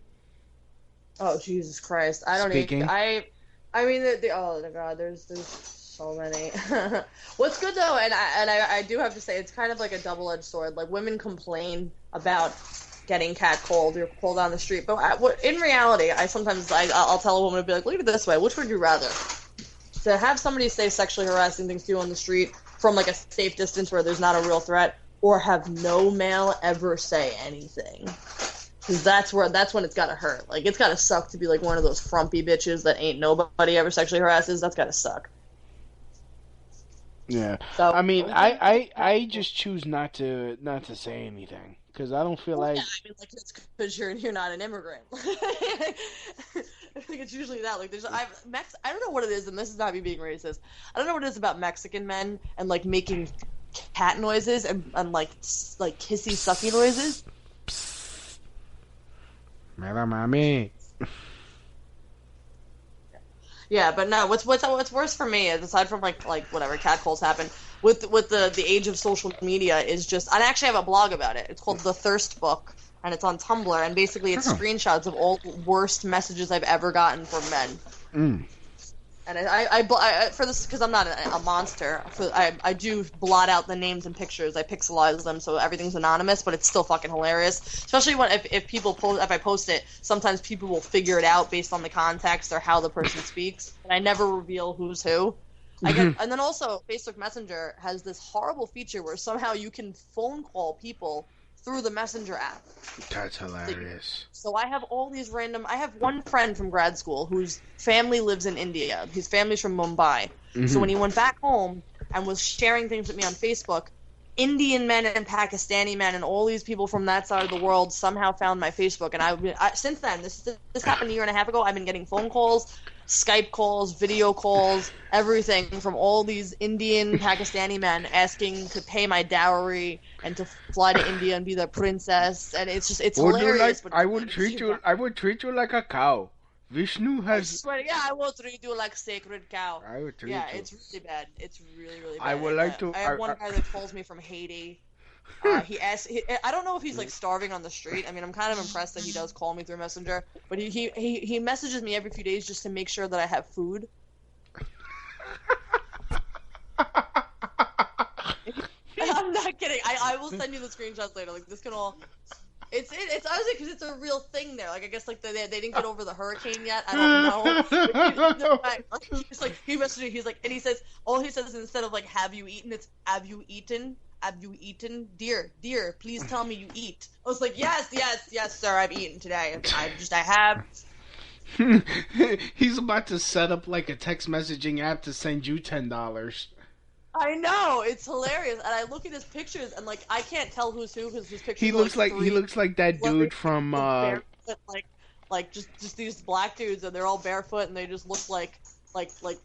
Oh Jesus Christ! I don't even. I mean, oh my God, there's so many. What's good though, and I do have to say, it's kind of like a double-edged sword. Like women complain about getting catcalled or pulled on the street, but in reality, I'll tell a woman to be like, look at it this way: which would you rather? To have somebody say sexually harassing things to you on the street from like a safe distance where there's not a real threat, or have no male ever say anything? Because that's when it's gotta hurt. Like it's gotta suck to be like one of those frumpy bitches that ain't nobody ever sexually harasses. That's gotta suck. Yeah. So, I mean, I just choose not to say anything because I don't feel like. Yeah, I mean, like it's because you're not an immigrant. I think it's usually that. Like I don't know what it is, and this is not me being racist. I don't know what it is about Mexican men and like making cat noises and like kissy sucky noises. Mira mami. Yeah, but no. What's worse for me is, aside from like whatever catcalls happen with the age of social media, is just, and I actually have a blog about it. It's called The Thirst Book, and it's on Tumblr, and basically it's screenshots of all the worst messages I've ever gotten from men. And I for this, because I'm not a monster, I do blot out the names and pictures. I pixelize them so everything's anonymous, but it's still fucking hilarious. Especially if I post it, sometimes people will figure it out based on the context or how the person speaks. And I never reveal who's who. And then also Facebook Messenger has this horrible feature where somehow you can phone call people through the Messenger app. That's hilarious. So I have all these I have one friend from grad school whose family lives in India. His family's from Mumbai. So when he went back home and was sharing things with me on Facebook, Indian men and Pakistani men and all these people from that side of the world somehow found my Facebook. And since then, this happened a year and a half ago, I've been getting phone calls, Skype calls, video calls, everything from all these Indian, Pakistani men asking to pay my dowry and to fly to India and be their princess. And it's hilarious. I would treat you like a cow. Vishnu has. I will treat you like sacred cow. I would treat you. Yeah, it's really bad. It's really, really bad. I would like to. I have one guy that calls me from Haiti. I don't know if he's like starving on the street. I mean, I'm kind of impressed that he does call me through Messenger, but he messages me every few days just to make sure that I have food. I'm not kidding. I will send you the screenshots later. Like this can all. It's honestly because it's a real thing there. Like I guess like they didn't get over the hurricane yet. I don't know. He's like he messaged me. He's like and he says all he says instead of like have you eaten, it's have you eaten. Have you eaten? Dear, please tell me you eat. I was like, yes, sir, I've eaten today. I have. He's about to set up like a text messaging app to send you $10. I know, it's hilarious. And I look at his pictures and like I can't tell who's who because his pictures. He looks like that dude from like just these black dudes and they're all barefoot and they just look like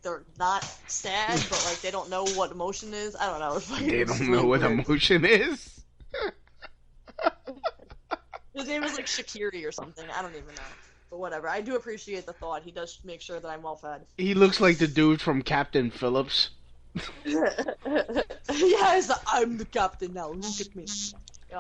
they're not sad, but like they don't know what emotion is. I don't know. They don't know what emotion is. His name is like Shakiri or something. I don't even know. But whatever. I do appreciate the thought. He does make sure that I'm well fed. He looks like the dude from Captain Phillips. Yes, I'm the captain now. Look at me.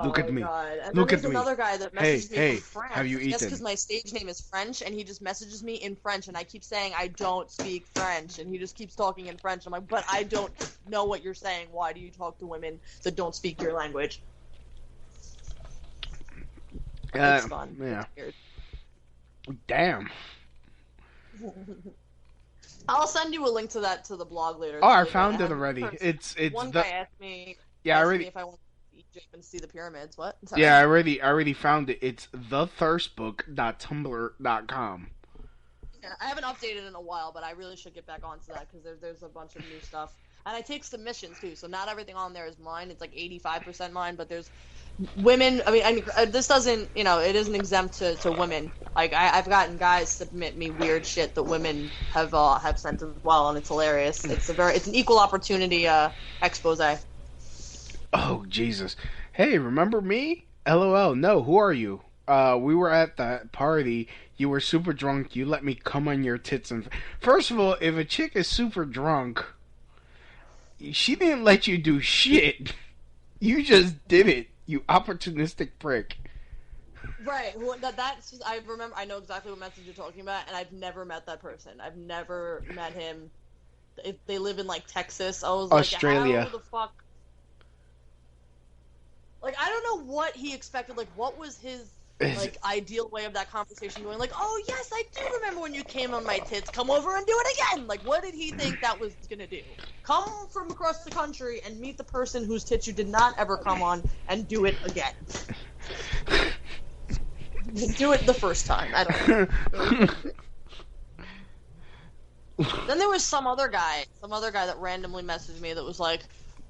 Look at me. God. And Look then at there's me. another guy that messages me from France. Have you eaten? That's because my stage name is French, and he just messages me in French, and I keep saying I don't speak French, and he just keeps talking in French. I'm like, but I don't know what you're saying. Why do you talk to women that don't speak your language? It's fun. Yeah. Damn. I'll send you a link to the blog later. Oh, I found it already. It's one guy asked me. Yeah, I already. If I want to Egypt and see the pyramids. What? Sorry. Yeah, I already found it. It's thethirstbook.tumblr.com. Yeah, I haven't updated in a while, but I really should get back onto that because there's a bunch of new stuff. And I take submissions too, so not everything on there is mine. It's like 85% mine, but there's women. I mean, this doesn't, it isn't exempt to women. Like I've gotten guys submit me weird shit that women have sent as well, and it's hilarious. It's an equal opportunity expose. Oh Jesus! Hey, remember me? LOL. No, who are you? We were at that party. You were super drunk. You let me come on your tits and. First of all, if a chick is super drunk, she didn't let you do shit. You just did it. You opportunistic prick. Right. Well, that's. I remember. I know exactly what message you're talking about, and I've never met that person. I've never met him. If they live in like Texas, I was Australia. Like, how the fuck? Like, I don't know what he expected. Like, what was his like ideal way of that conversation going? Like, oh yes, I do remember when you came on my tits. Come over and do it again. Like, what did he think that was gonna do? Come from across the country and meet the person whose tits you did not ever come on and do it again. Do it the first time. I don't know. Then there was some other guy that randomly messaged me that was like,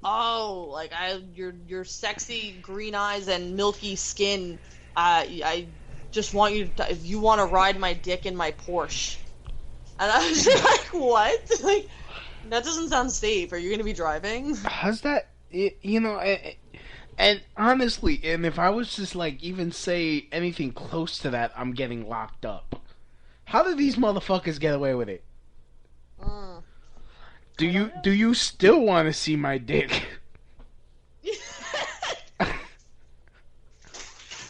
oh, like your sexy green eyes and milky skin. I just want you to, if you want to ride my dick in my Porsche. And I was just like, what? Like, that doesn't sound safe. Are you gonna be driving? How's that? And honestly, and if I was just like even say anything close to that, I'm getting locked up. How do these motherfuckers get away with it? Do you still want to see my dick?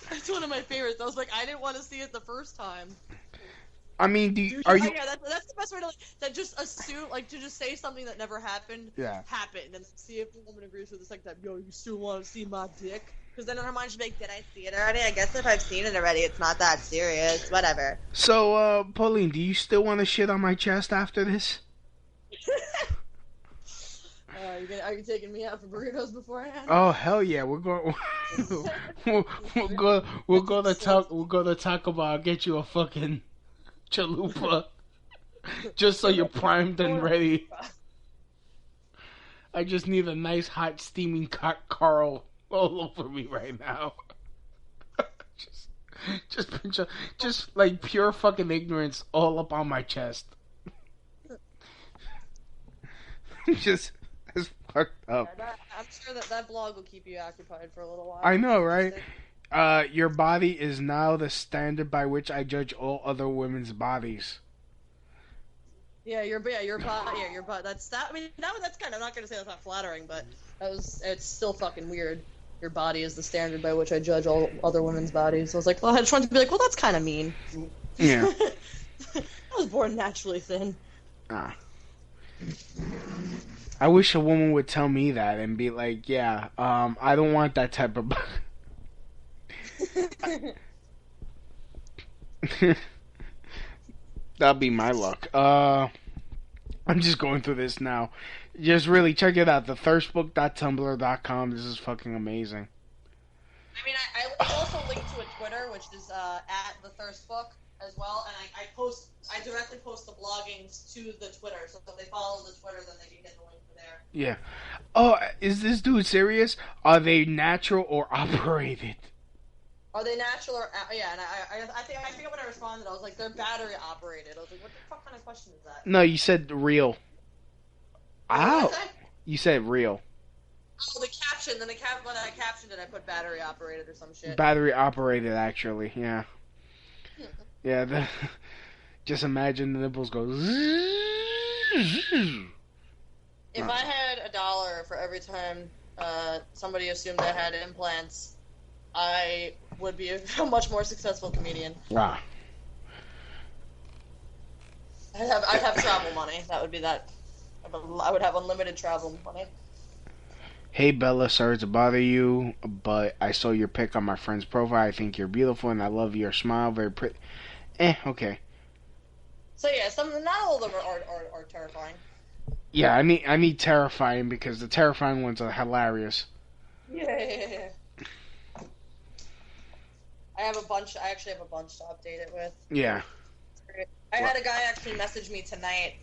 That's one of my favorites. I was like, I didn't want to see it the first time. I mean, are you? Yeah, that's the best way to that. Just assume, like, to just say something that never happened. Yeah. Happened, and see if the woman agrees with the second time. Yo, you still want to see my dick? Because then in her mind she'd be like, did I see it already? I guess if I've seen it already, it's not that serious. Whatever. So, Pauline, do you still want to shit on my chest after this? Are you taking me out for burritos beforehand? Oh hell yeah, we're going. we'll go to Taco Bell. I'll get you a fucking chalupa, just so you're primed and ready. I just need a nice hot steaming Carl all over me right now. just like pure fucking ignorance all up on my chest. Just it's fucked up. Yeah, I'm sure that blog will keep you occupied for a little while. I know, right? Your body is now the standard by which I judge all other women's bodies. Yeah, your body. That's that. I mean, that's kind of. I'm not gonna say that's not flattering, but it's still fucking weird. Your body is the standard by which I judge all other women's bodies. So I was like, well, I just wanted to be like, well, that's kind of mean. Yeah. I was born naturally thin. Ah. I wish a woman would tell me that and be like, yeah, I don't want that type of body. That'll be my luck. I'm just going through this now. Just really check it out. thethirstbook.tumblr.com. This is fucking amazing. I mean, I also linked to a Twitter, which is at @thethirstbook as well, and I directly post the bloggings to the Twitter, so if they follow the Twitter, then they can get the link for there. Yeah. Oh, is this dude serious? Are they natural or operated? Are they natural or yeah? And I think when I responded, I was like, they're battery operated. I was like, what the fuck kind of question is that? No, you said real. Ow! You said real. Oh, the caption. Then when I captioned it, I put battery operated or some shit. Battery operated, actually. Yeah. Yeah. Just imagine the nipples go. If I had $1 for every time somebody assumed I had implants, I would be a much more successful comedian. Wow. I'd have travel money. That would be that. I would have unlimited travel money. Hey Bella, sorry to bother you, but I saw your pic on my friend's profile. I think you're beautiful and I love your smile. Very pretty. Okay. So yeah, not all of them are terrifying. Yeah, I need terrifying because the terrifying ones are hilarious. Yeah. I actually have a bunch to update it with. Yeah. I had a guy actually message me tonight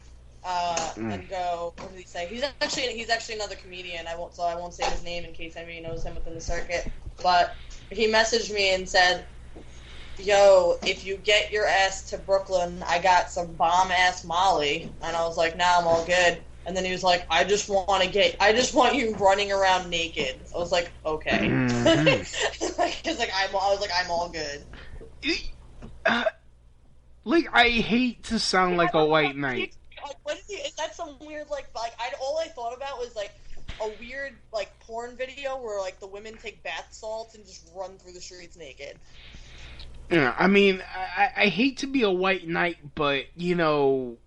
and go, what did he say? He's actually another comedian. I won't say his name in case anybody knows him within the circuit. But he messaged me and said, yo, if you get your ass to Brooklyn, I got some bomb-ass Molly. And I was like, nah, I'm all good. And then he was like, I just want you running around naked. I was like, okay. I was like, I'm all good. I hate to sound like a white knight. Is that some weird, all I thought about was, a weird, porn video where, the women take bath salts and just run through the streets naked. Yeah, I mean, I hate to be a white knight, but, does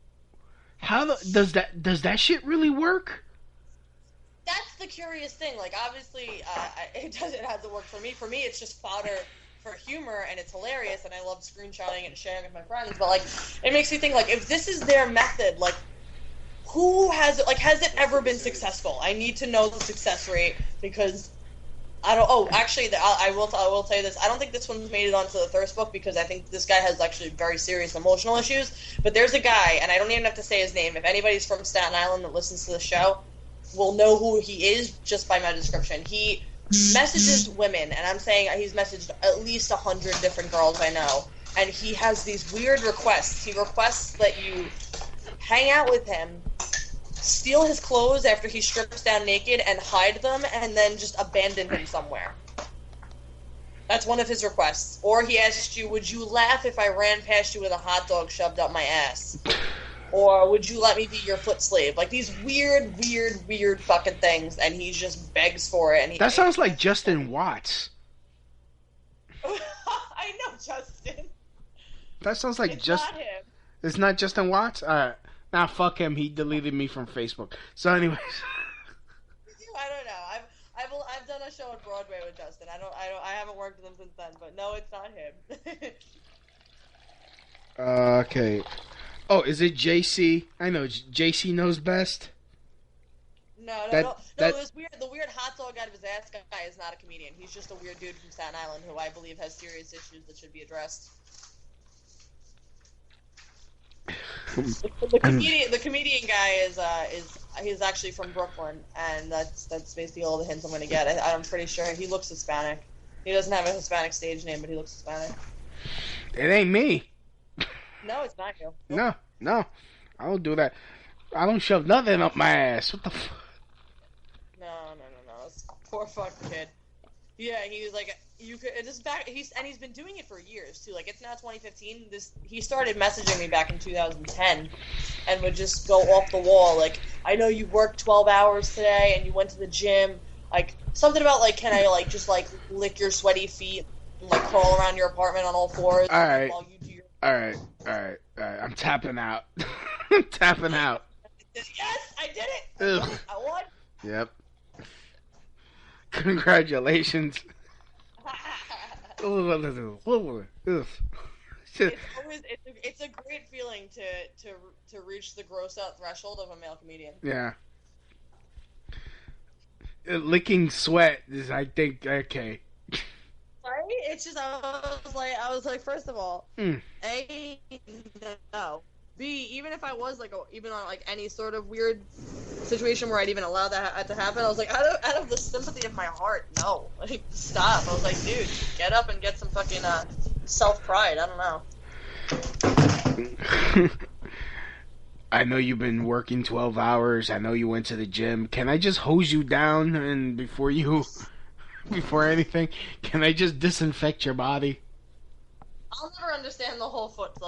that shit really work? That's the curious thing. Obviously, it hasn't worked for me. For me, it's just fodder for humor, and it's hilarious, and I love screenshotting it and sharing it with my friends. But, it makes me think, if this is their method, who has it? Has it ever been successful? I need to know the success rate, because I don't. Oh, actually, I will tell you this. I don't think this one's made it onto the Thirst book because I think this guy has actually very serious emotional issues. But there's a guy, and I don't even have to say his name. If anybody's from Staten Island that listens to the show, will know who he is just by my description. He messages women, and I'm saying he's messaged at least 100 different girls I know, and he has these weird requests. He requests that you hang out with him, steal his clothes after he strips down naked, and hide them, and then just abandon him somewhere. That's one of his requests. Or he asks you, would you laugh if I ran past you with a hot dog shoved up my ass? Or would you let me be your foot slave? These weird fucking things, and he just begs for it. And that sounds like Justin Watts. I know Justin. That sounds like it's not him. It's not Justin Watts? Alright. Nah, fuck him. He deleted me from Facebook. So anyways. I don't know. I've done a show on Broadway with Justin. I haven't worked with him since then, but no, it's not him. Okay. Oh, is it JC? I know JC knows best. No. The weird hot dog out of his ass guy is not a comedian. He's just a weird dude from Staten Island who I believe has serious issues that should be addressed. The comedian guy he's actually from Brooklyn, and that's basically all the hints I'm going to get. I'm pretty sure he looks Hispanic. He doesn't have a Hispanic stage name, but he looks Hispanic. It ain't me. No, it's not you. No, I don't do that. I don't shove nothing up my ass. What the fuck? No. This poor fucking kid. Yeah, he was like, you could. He's been doing it for years too. Like, it's now 2015. He started messaging me back in 2010, and would just go off the wall. Like, I know you worked 12 hours today, and you went to the gym. Like, something about like, can I like just like lick your sweaty feet and like crawl around your apartment on all fours? All right. While you do your... All right. I'm tapping out. I'm tapping out. Yes, I did it. Ugh. I won. Yep. Congratulations. It's a great feeling to reach the gross out threshold of a male comedian. Yeah. Licking sweat is, I think, okay. Right? It's just I was like, first of all, A, no. B, even if I was like even on like any sort of weird situation where I'd even allow that to happen, I was like, out of the sympathy of my heart, no, like, stop. I was like, dude, get up and get some fucking self pride. I don't know. I know you've been working 12 hours. I know you went to the gym. Can I just hose you down and before anything, can I just disinfect your body? I'll never understand the whole foot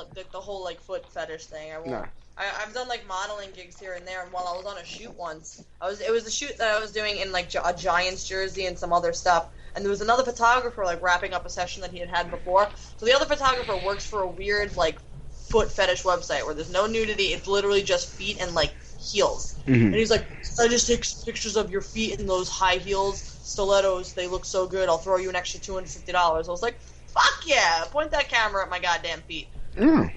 fetish thing. I won't. No. I've done like modeling gigs here and there, and while I was on a shoot once, it was a shoot that I was doing in like a Giants jersey and some other stuff, and there was another photographer like wrapping up a session that he had before. So the other photographer works for a weird like foot fetish website where there's no nudity. It's literally just feet and like heels. Mm-hmm. And he's like, I just take pictures of your feet in those high heels, stilettos. They look so good. I'll throw you an extra $250. I was like, fuck yeah! Point that camera at my goddamn feet. Mm.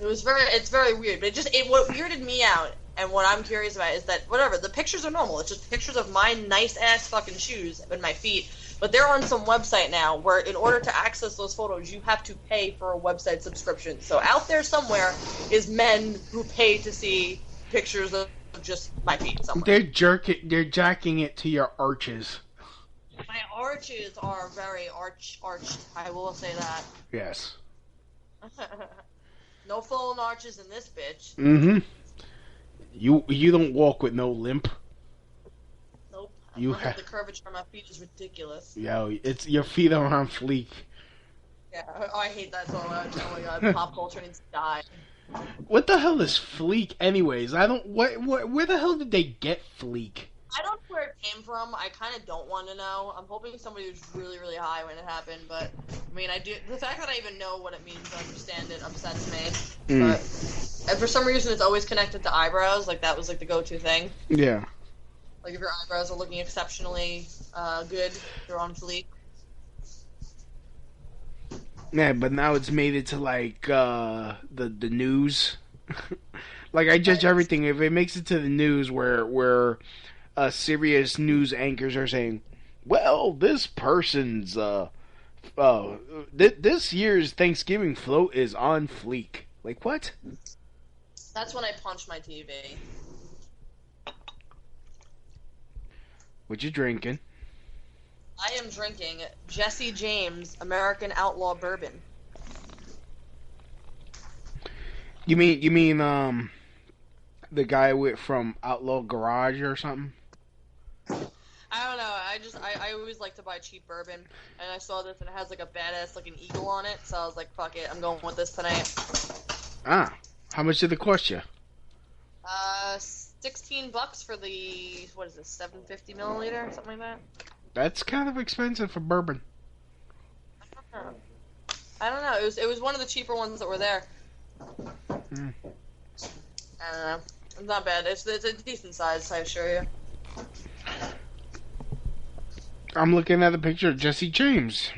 It's very weird, but what weirded me out, and what I'm curious about is that whatever, the pictures are normal. It's just pictures of my nice ass fucking shoes and my feet. But they're on some website now where in order to access those photos, you have to pay for a website subscription. So out there somewhere is men who pay to see pictures of just my feet somewhere. They're jacking it to your arches. My arches are very arched. I will say that. Yes. No fallen arches in this bitch. Mm-hmm. You don't walk with no limp. Nope. The curvature of my feet is ridiculous. Yo, your feet are on fleek. Yeah, I hate that so much. Oh my god, pop culture needs to die. What the hell is fleek, anyways? Where the hell did they get fleek? I don't know where it came from. I kind of don't want to know. I'm hoping somebody was really, really high when it happened, but I mean, the fact that I even know what it means to understand it upsets me. Mm. But and for some reason, it's always connected to eyebrows. Like that was like the go-to thing. Yeah. Like if your eyebrows are looking exceptionally good, they're on fleek. Yeah, but now it's made it to like the news. Like I judge everything if it makes it to the news where serious news anchors are saying, well, this person's this year's Thanksgiving float is on fleek. Like what? That's when I punch my TV. What you drinking? I am drinking Jesse James American Outlaw Bourbon. You mean the guy from Outlaw Garage or something? I don't know. I always like to buy cheap bourbon, and I saw this and it has like a badass like an eagle on it, so I was like, fuck it, I'm going with this tonight. Ah, how much did it cost you? $16 for the, what is this, 750 milliliter, something like that. That's kind of expensive for bourbon. I don't know. It was one of the cheaper ones that were there. Mm. I don't know. It's not bad. It's a decent size, I assure you. I'm looking at a picture of Jesse James.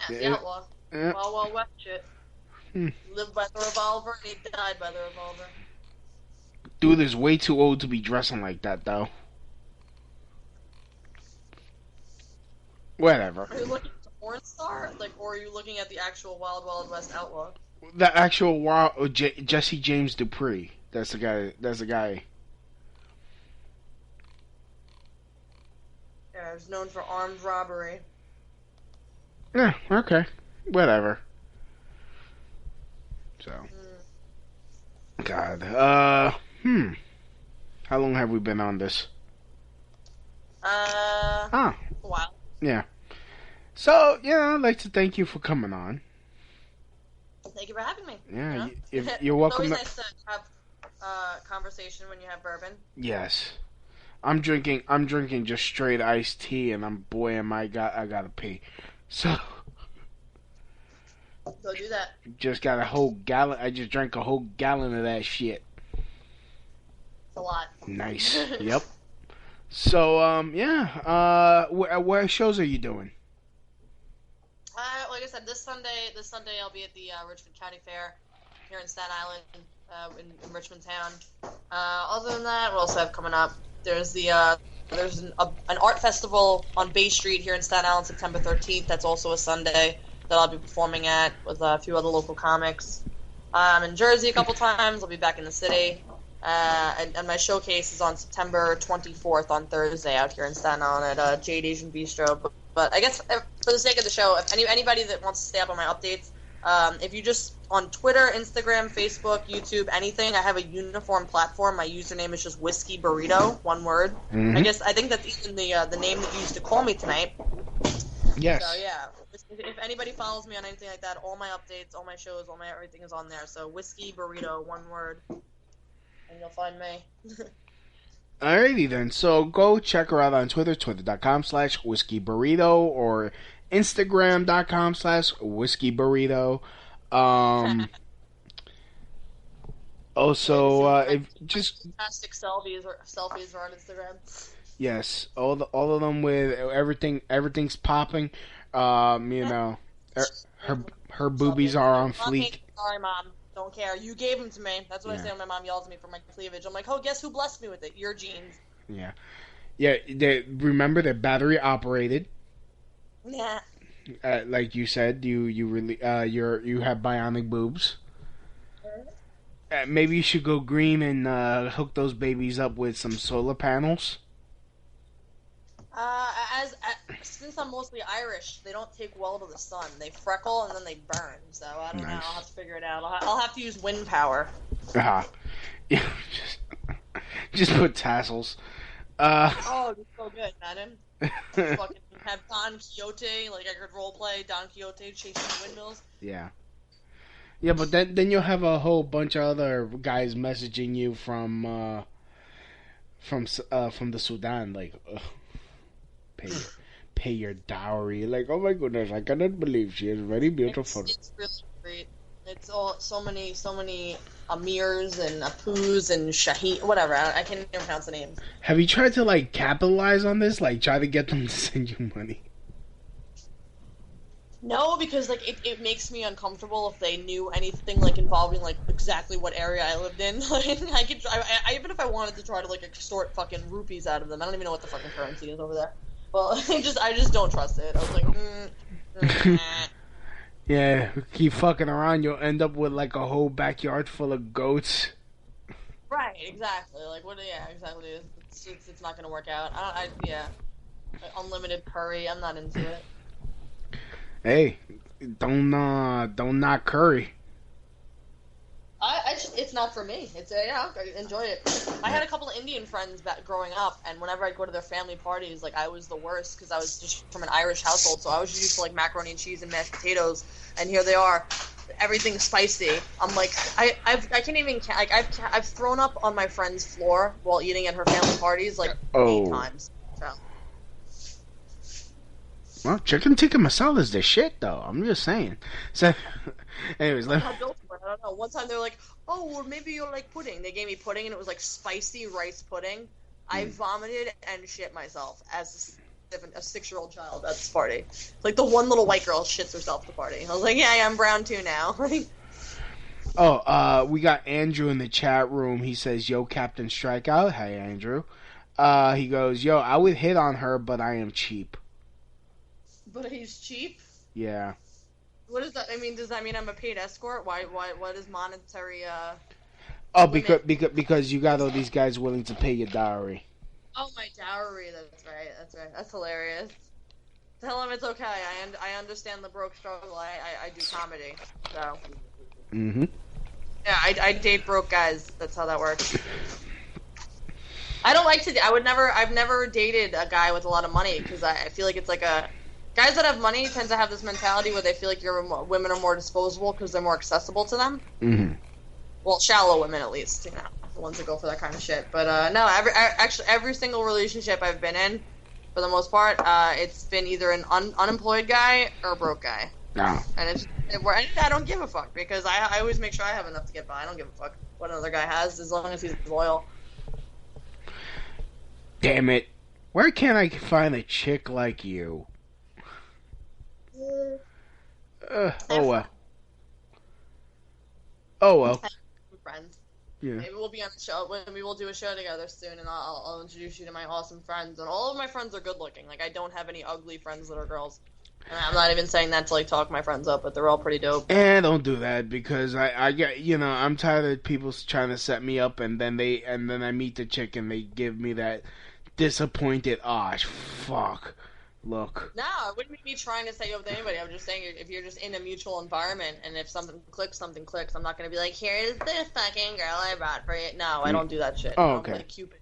Yeah, the outlaw. Yeah. Wild West shit. Lived by the revolver and he died by the revolver. Dude is way too old to be dressing like that, though. Whatever. Are you looking at the porn star, or are you looking at the actual Wild Wild West outlaw? The actual Jesse James Dupree. That's the guy. That's the guy. Yeah, he's known for armed robbery. Yeah. Okay. Whatever. So. God. How long have we been on this? A while. Yeah. So, I'd like to thank you for coming on. Thank you for having me. Yeah, you're welcome. It's always nice to have conversation when you have bourbon. Yes. I'm drinking just straight iced tea, and I gotta pee. So. Go do that. Just got a whole gallon. I just drank a whole gallon of that shit. It's a lot. Nice. Yep. So, what shows are you doing? Like I said, this Sunday I'll be at the Richmond County Fair here in Staten Island, in Richmond Town. Other than that, what else do I have coming up? There's an art festival on Bay Street here in Staten Island, September 13th. That's also a Sunday that I'll be performing at with a few other local comics. I'm in Jersey a couple times. I'll be back in the city. And my showcase is on September 24th on Thursday out here in Staten Island at Jade Asian Bistro. But I guess for the sake of the show, if anybody that wants to stay up on my updates, if you just on Twitter, Instagram, Facebook, YouTube, anything, I have a uniform platform. My username is just Whiskey Burrito, one word. Mm-hmm. I think that's even the name that you used to call me tonight. Yes. So yeah, if anybody follows me on anything like that, all my updates, all my shows, everything is on there. So Whiskey Burrito, one word, and you'll find me. Alrighty then, so go check her out on Twitter, twitter.com/whiskeyburrito or Instagram.com/whiskeyburrito. Also, if just fantastic selfies are on Instagram. Yes, all of them with everything's popping. Her boobies are on fleek. Sorry, Mom. Don't care. You gave them to me. That's what I say when my mom yells at me for my cleavage. I'm like, oh, guess who blessed me with it? Your genes. Yeah. Remember, they're battery operated. Yeah. Like you said, you really you have bionic boobs. Maybe you should go green and hook those babies up with some solar panels. Since I'm mostly Irish, they don't take well to the sun. They freckle and then they burn. So I don't know. I'll have to figure it out. I'll have to use wind power. Yeah, just put tassels. Oh, it's so good, madam. Fucking have Don Quixote, like I could roleplay Don Quixote chasing windmills. Yeah. Yeah, but then you'll have a whole bunch of other guys messaging you from the Sudan, like, pay your dowry. Like, oh my goodness, I cannot believe she is very beautiful. It's really great. It's all so many Amirs and Apus and Shaheen, whatever. I can't even pronounce the names. Have you tried to like capitalize on this? Like, try to get them to send you money? No, because like it makes me uncomfortable if they knew anything like involving like exactly what area I lived in. Like I even if I wanted to try to like extort fucking rupees out of them, I don't even know what the fucking currency is over there. Well, I just don't trust it. I was like, Yeah, keep fucking around, you'll end up with like a whole backyard full of goats. Right, exactly. Like what? Yeah, exactly. It's not gonna work out. Like, unlimited curry. I'm not into it. Hey, don't knock curry. It's not for me. It's I enjoy it. I had a couple of Indian friends back growing up, and whenever I'd go to their family parties, like I was the worst because I was just from an Irish household, so I was used to like macaroni and cheese and mashed potatoes, and here they are, everything's spicy. I'm like, I can't even like I've thrown up on my friend's floor while eating at her family parties like 8 times. So. Well, chicken tikka masala is the shit, though. I'm just saying. So, anyways, I don't know. One time they're like, "Oh, well, maybe you'll like pudding." They gave me pudding, and it was like spicy rice pudding. I vomited and shit myself as a 6-year-old child at this party. Like the one little white girl shits herself at the party. I was like, "Yeah, I'm brown too now." Oh, we got Andrew in the chat room. He says, "Yo, Captain Strikeout." Hey, Andrew. He goes, "Yo, I would hit on her, but I am cheap." But he's cheap? Yeah. What does that? I mean, does that mean I'm a paid escort? Why? What is monetary? Oh, because you got all these guys willing to pay your dowry. Oh, my dowry. That's right. That's hilarious. Tell him it's okay. I understand the broke struggle. I do comedy, so. Mm-hmm. Yeah, I date broke guys. That's how that works. I don't like to. I've never dated a guy with a lot of money because I feel like it's like a. Guys that have money tend to have this mentality where they feel like women are more disposable because they're more accessible to them. Mm-hmm. Well, shallow women at least, you know, the ones that go for that kind of shit. But no, every single relationship I've been in, for the most part, it's been either an unemployed guy or a broke guy. No. And I don't give a fuck because I always make sure I have enough to get by. I don't give a fuck what another guy has as long as he's loyal. Damn it! Where can I find a chick like you? Oh well. Oh well. Friends. Yeah. Maybe we'll be on the show. Maybe we'll do a show together soon, and I'll introduce you to my awesome friends. And all of my friends are good looking. Like I don't have any ugly friends that are girls. And I'm not even saying that to like talk my friends up, but they're all pretty dope. And don't do that because I get I'm tired of people trying to set me up, and then I meet the chick and they give me that disappointed fuck look. No, it wouldn't be me trying to set you up with anybody. I'm just saying if you're just in a mutual environment and if something clicks. I'm not going to be like, here's the fucking girl I brought for you. No, I don't do that shit. Oh, okay. I'm like Cupid.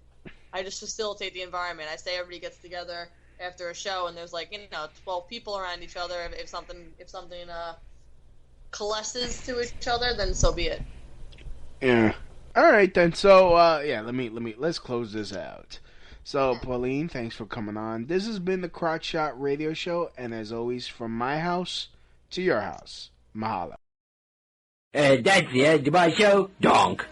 I just facilitate the environment. I say everybody gets together after a show and there's like 12 people around each other. If something coalesces to each other, then so be it. Yeah. All right then. So let's close this out. So, Pauline, thanks for coming on. This has been the Crotch Shot Radio Show, and as always, from my house to your house. Mahalo. That's the end of my show. Donk.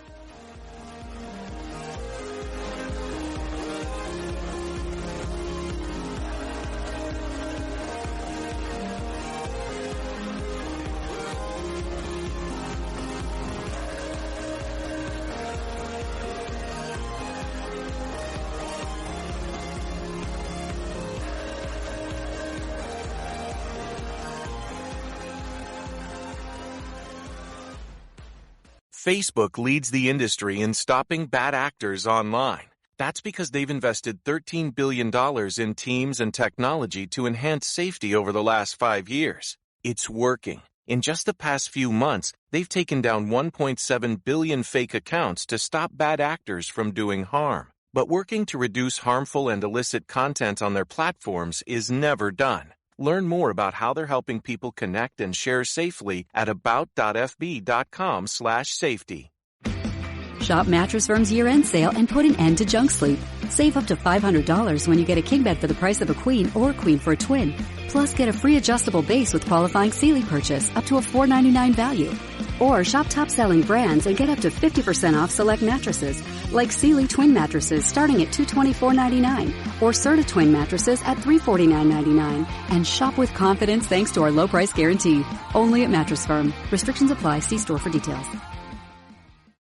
Facebook leads the industry in stopping bad actors online. That's because they've invested $13 billion in teams and technology to enhance safety over the last 5 years. It's working. In just the past few months, they've taken down 1.7 billion fake accounts to stop bad actors from doing harm. But working to reduce harmful and illicit content on their platforms is never done. Learn more about how they're helping people connect and share safely at about.fb.com/safety. Shop Mattress Firm's year-end sale and put an end to junk sleep. Save up to $500 when you get a king bed for the price of a queen or a queen for a twin. Plus, get a free adjustable base with qualifying Sealy purchase up to a $4.99 value. Or shop top-selling brands and get up to 50% off select mattresses, like Sealy Twin mattresses starting at $224.99 or Serta Twin mattresses at $349.99. And shop with confidence thanks to our low price guarantee. Only at Mattress Firm. Restrictions apply. See store for details.